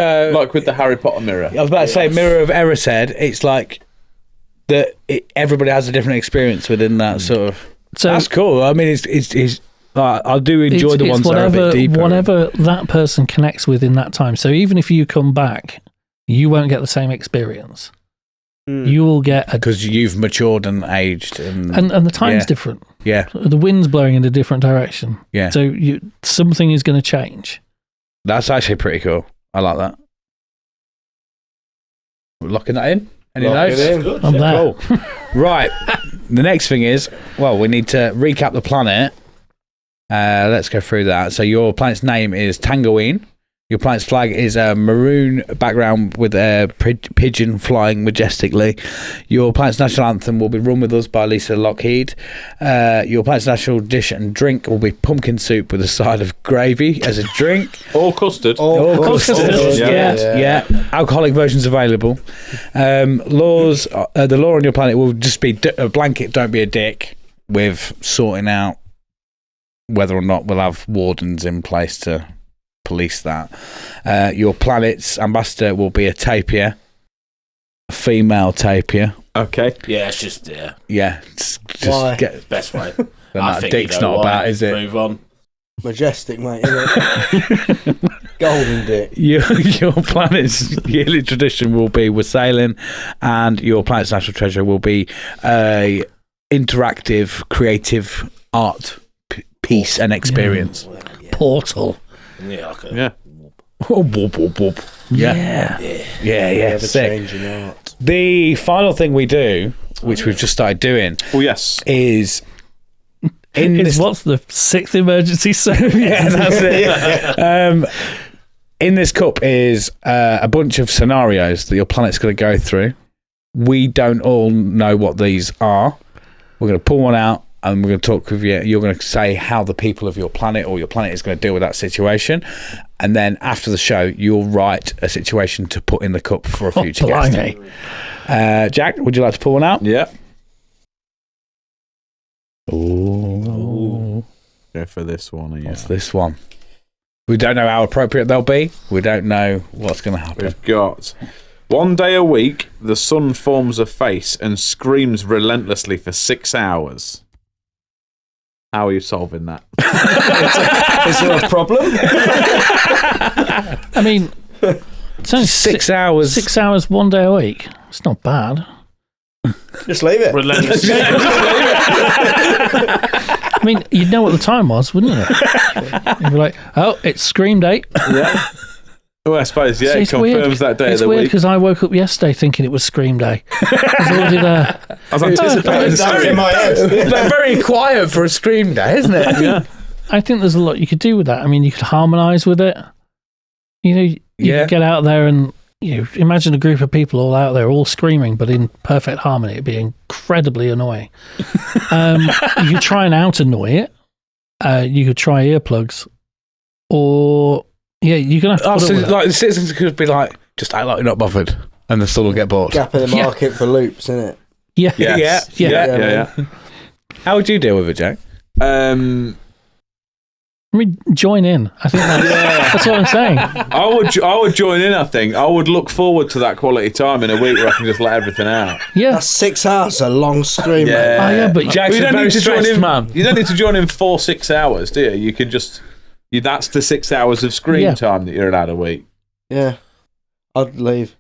with the Harry Potter mirror. I was about to say Mirror of Erised. It's like that. Everybody has a different experience within that sort of. So that's cool. I mean, it's I do enjoy the ones that are a bit deeper. Whatever that person connects with in that time. So even if you come back, you won't get the same experience. You will get because you've matured and aged, and the time's different. Yeah, the wind's blowing in a different direction. Yeah, so something is going to change. That's actually pretty cool. I like that. We're locking that in. Any notes? I'm there. Cool. Right. The next thing is, we need to recap the planet. Let's go through that. So your planet's name is Tangoine. Your planet's flag is a maroon background with a pigeon flying majestically. Your planet's national anthem will be Run With Us by Lisa Lockheed. Your planet's national dish and drink will be pumpkin soup with a side of gravy as a drink. All custard. All custard. Yeah. Alcoholic versions available. Laws. The law on your planet will just be a blanket, don't be a dick, with sorting out whether or not we'll have wardens in place to police that. Your planet's ambassador will be a tapir, a female tapir. Okay. Yeah, it's just why? Get best way. I think dick's not about, is it? Move on. Majestic, mate, isn't it? Golden dick. Your planet's yearly tradition will be We're Sailing, and your planet's national treasure will be a interactive, creative art piece and experience. Portal. Yeah. Okay. Yeah. Yeah. Sick. Changing art. The final thing we do, which we've just started doing, is what's the 6th emergency service? Yeah, that's it. In this cup is a bunch of scenarios that your planet's going to go through. We don't all know what these are. We're going to pull one out and we're going to talk with you. You're going to say how the people of your planet or your planet is going to deal with that situation. And then after the show, you'll write a situation to put in the cup for a future guest. Jak, would you like to pull one out? Yeah. Ooh. Go for this one. Yeah. What's this one? We don't know how appropriate they'll be. We don't know what's going to happen. We've got 1 day a week, the sun forms a face and screams relentlessly for 6 hours. How are you solving that? Is there a problem? I mean, it's only 6 hours. 6 hours 1 day a week. It's not bad. Just leave it. Relentless. I mean, you'd know what the time was, wouldn't you? You'd be like, oh, it's scream day. Yeah. Well, I suppose, yeah, So it it's confirms weird. that day It's of the weird week. because I woke up yesterday thinking it was scream day. I was already there. I was anticipating That was in my head. They're very quiet for a scream day, isn't it? Yeah. I think there's a lot you could do with that. I mean, you could harmonise with it. You know, you could get out there and imagine a group of people all out there, all screaming, but in perfect harmony. It'd be incredibly annoying. You could try and out annoy it. You could try earplugs, or you're gonna have to. Oh, put up so with it. like the citizens could be like, just act like you're not bothered, and the sun will get bored. Gap in the market for loops, isn't it? Yeah. Yes. Yeah. Yeah. How would you deal with it, Jak? I mean, join in. I think that's what I'm saying. I would join in, I think. I would look forward to that quality time in a week where I can just let everything out. Yeah. That's 6 hours, a long scream. Yeah. mate. Oh, yeah, but Jak's you a don't very need to join stressed in, man. You don't need to join in for 6 hours, do you? You can just... that's the 6 hours of screen time that you're allowed a week. Yeah. I'd leave.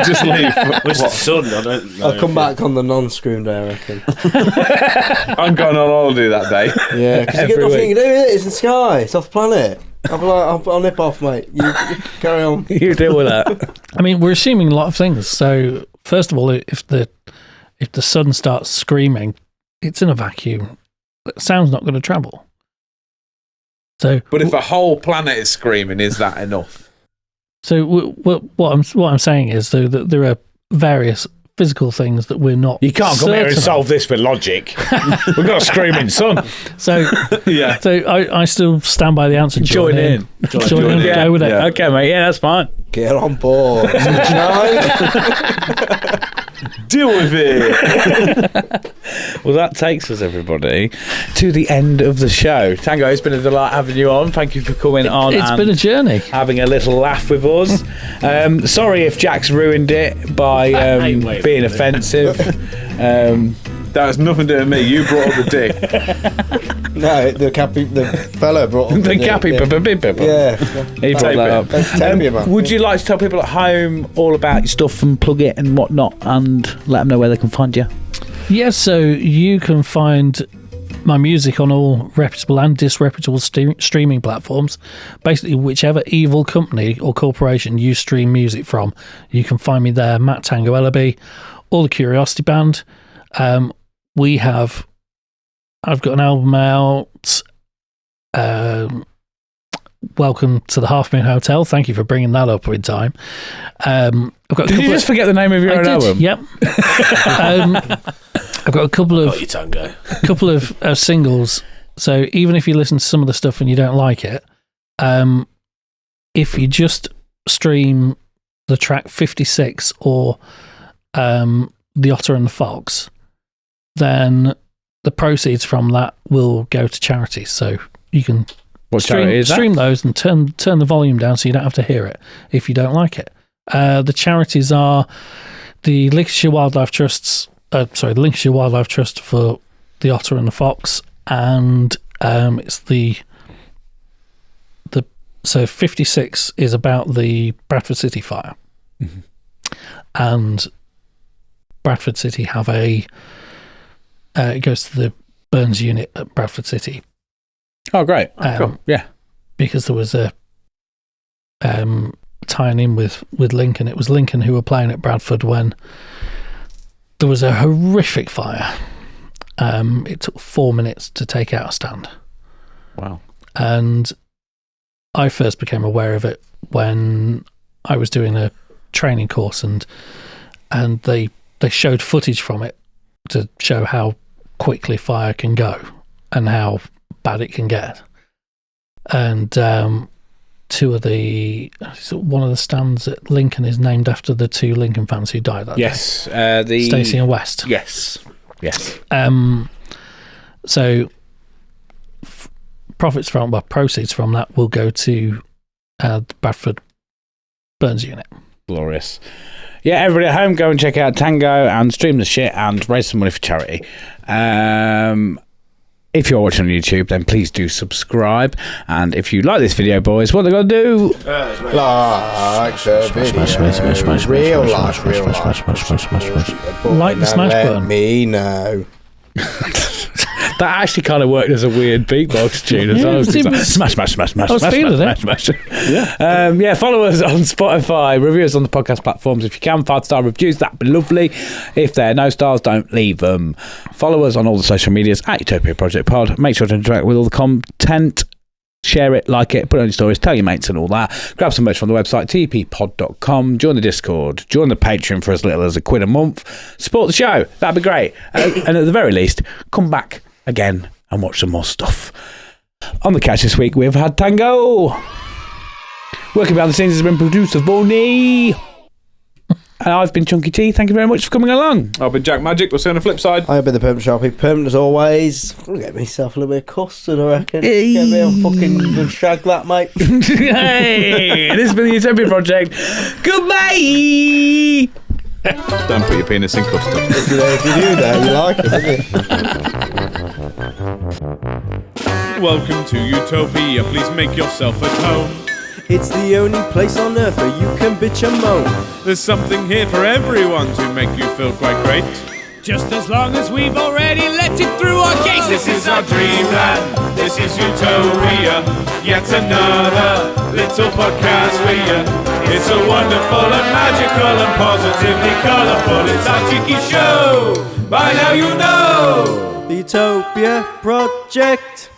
Just leave. Where's the sun? I don't know. I'll come back on the non-scream day, I reckon. I'm going on holiday that day. Yeah, because you get Every nothing week. to do with it. It's in the sky. It's off the planet. I'll be like, I'll nip off, mate. You carry on. You deal with that. I mean, we're assuming a lot of things. So, first of all, if the sun starts screaming, it's in a vacuum. Sound's not going to travel. So, But if a whole planet is screaming, is that enough? so what I'm saying is though that there are various physical things that we're not. You can't come here and certain solve this with logic. We've got a screaming sun. of. So, Yeah. so I still stand by the answer. Join in. Join in. in. Go with it. Yeah. Okay, mate. Yeah, that's fine. Get on board. Deal with it. Well, that takes us, everybody, to the end of the show. Tango, it's been a delight having you on. Thank you for coming on. It's and been a journey. having a little laugh with us. Sorry if Jak's ruined it by wait, being wait. offensive. That has nothing to do with me. You brought up the dick. No, the fellow brought up The cappy. Yeah. Yeah. He brought that up. Tell me about Would you like to tell people at home all about your stuff and plug it and whatnot and let them know where they can find you? Yes, so you can find my music on all reputable and disreputable streaming platforms. Basically, whichever evil company or corporation you stream music from, you can find me there. Matt Tango Ellerby, or the Curiosity Band. I've got an album out. Welcome to the Half Moon Hotel. Thank you for bringing that up in time. I've got. Did you just forget the name of your own album? Yep. I've got a couple of Got you, Tango. singles. So even if you listen to some of the stuff and you don't like it, if you just stream the track 56 or The Otter and the Fox, then the proceeds from that will go to charities. So you can What charity is that? stream those and turn the volume down so you don't have to hear it if you don't like it. The charities are the Lincolnshire Wildlife Trust for the Otter and the Fox, and it's the 56 is about the Bradford City fire, and Bradford City have it goes to the Burns unit at Bradford City. Oh, great. Cool. Yeah. Because there was a tying in with Lincoln. It was Lincoln who were playing at Bradford when there was a horrific fire. It took 4 minutes to take out a stand. Wow. And I first became aware of it when I was doing a training course, and they showed footage from it to show how quickly fire can go and how bad it can get. And one of the stands at Lincoln is named after the two Lincoln fans who died that day. Stacey and West. Yes. So proceeds from that will go to the Bradford Burns unit. Glorious. Yeah, everybody at home, go and check out Tango and stream the shit and raise some money for charity. If you're watching on YouTube, then please do subscribe. And if you like this video, boys, what they got to do? Like the video. Real life. Like the smash button. Let me know. That actually kind of worked as a weird beatbox tune as well. Smash, smash, smash, smash, I was feeling it. smash. Yeah. Follow us on Spotify, review us on the podcast platforms if you can. 5-star reviews, that'd be lovely. If there are no stars, don't leave them. Follow us on all the social medias at Utopia Project Pod. Make sure to interact with all the content. Share it, like it, put it on your stories, tell your mates and all that. Grab some merch from the website, tppod.com. Join the Discord. Join the Patreon for as little as £1 a month. Support the show. That'd be great. And at the very least, come back again and watch some more stuff. On the catch this week, we've had Tango. Working behind the scenes has been produced of Bonnie. And I've been Chunky T. Thank you very much for coming along. I've been Jak Magic. We'll see you on the flip side. I've been the Permanent Sharpy. Permanent as always. I'm going to get myself a little bit of custard, I reckon. Hey. Get me a fucking good shag that, mate. Hey, this has been the Utopia Project. Goodbye. Don't put your penis in custard. If you do that, you like it, don't you? Welcome to Utopia. Please make yourself at home. It's the only place on earth where you can bitch and moan. There's something here for everyone to make you feel quite great. Just as long as we've already let it through our gates. This is our dreamland. This is Utopia. Yet another little podcast for you. It's so wonderful and magical and positively colourful. It's our cheeky show. By now you know. The Utopia Project.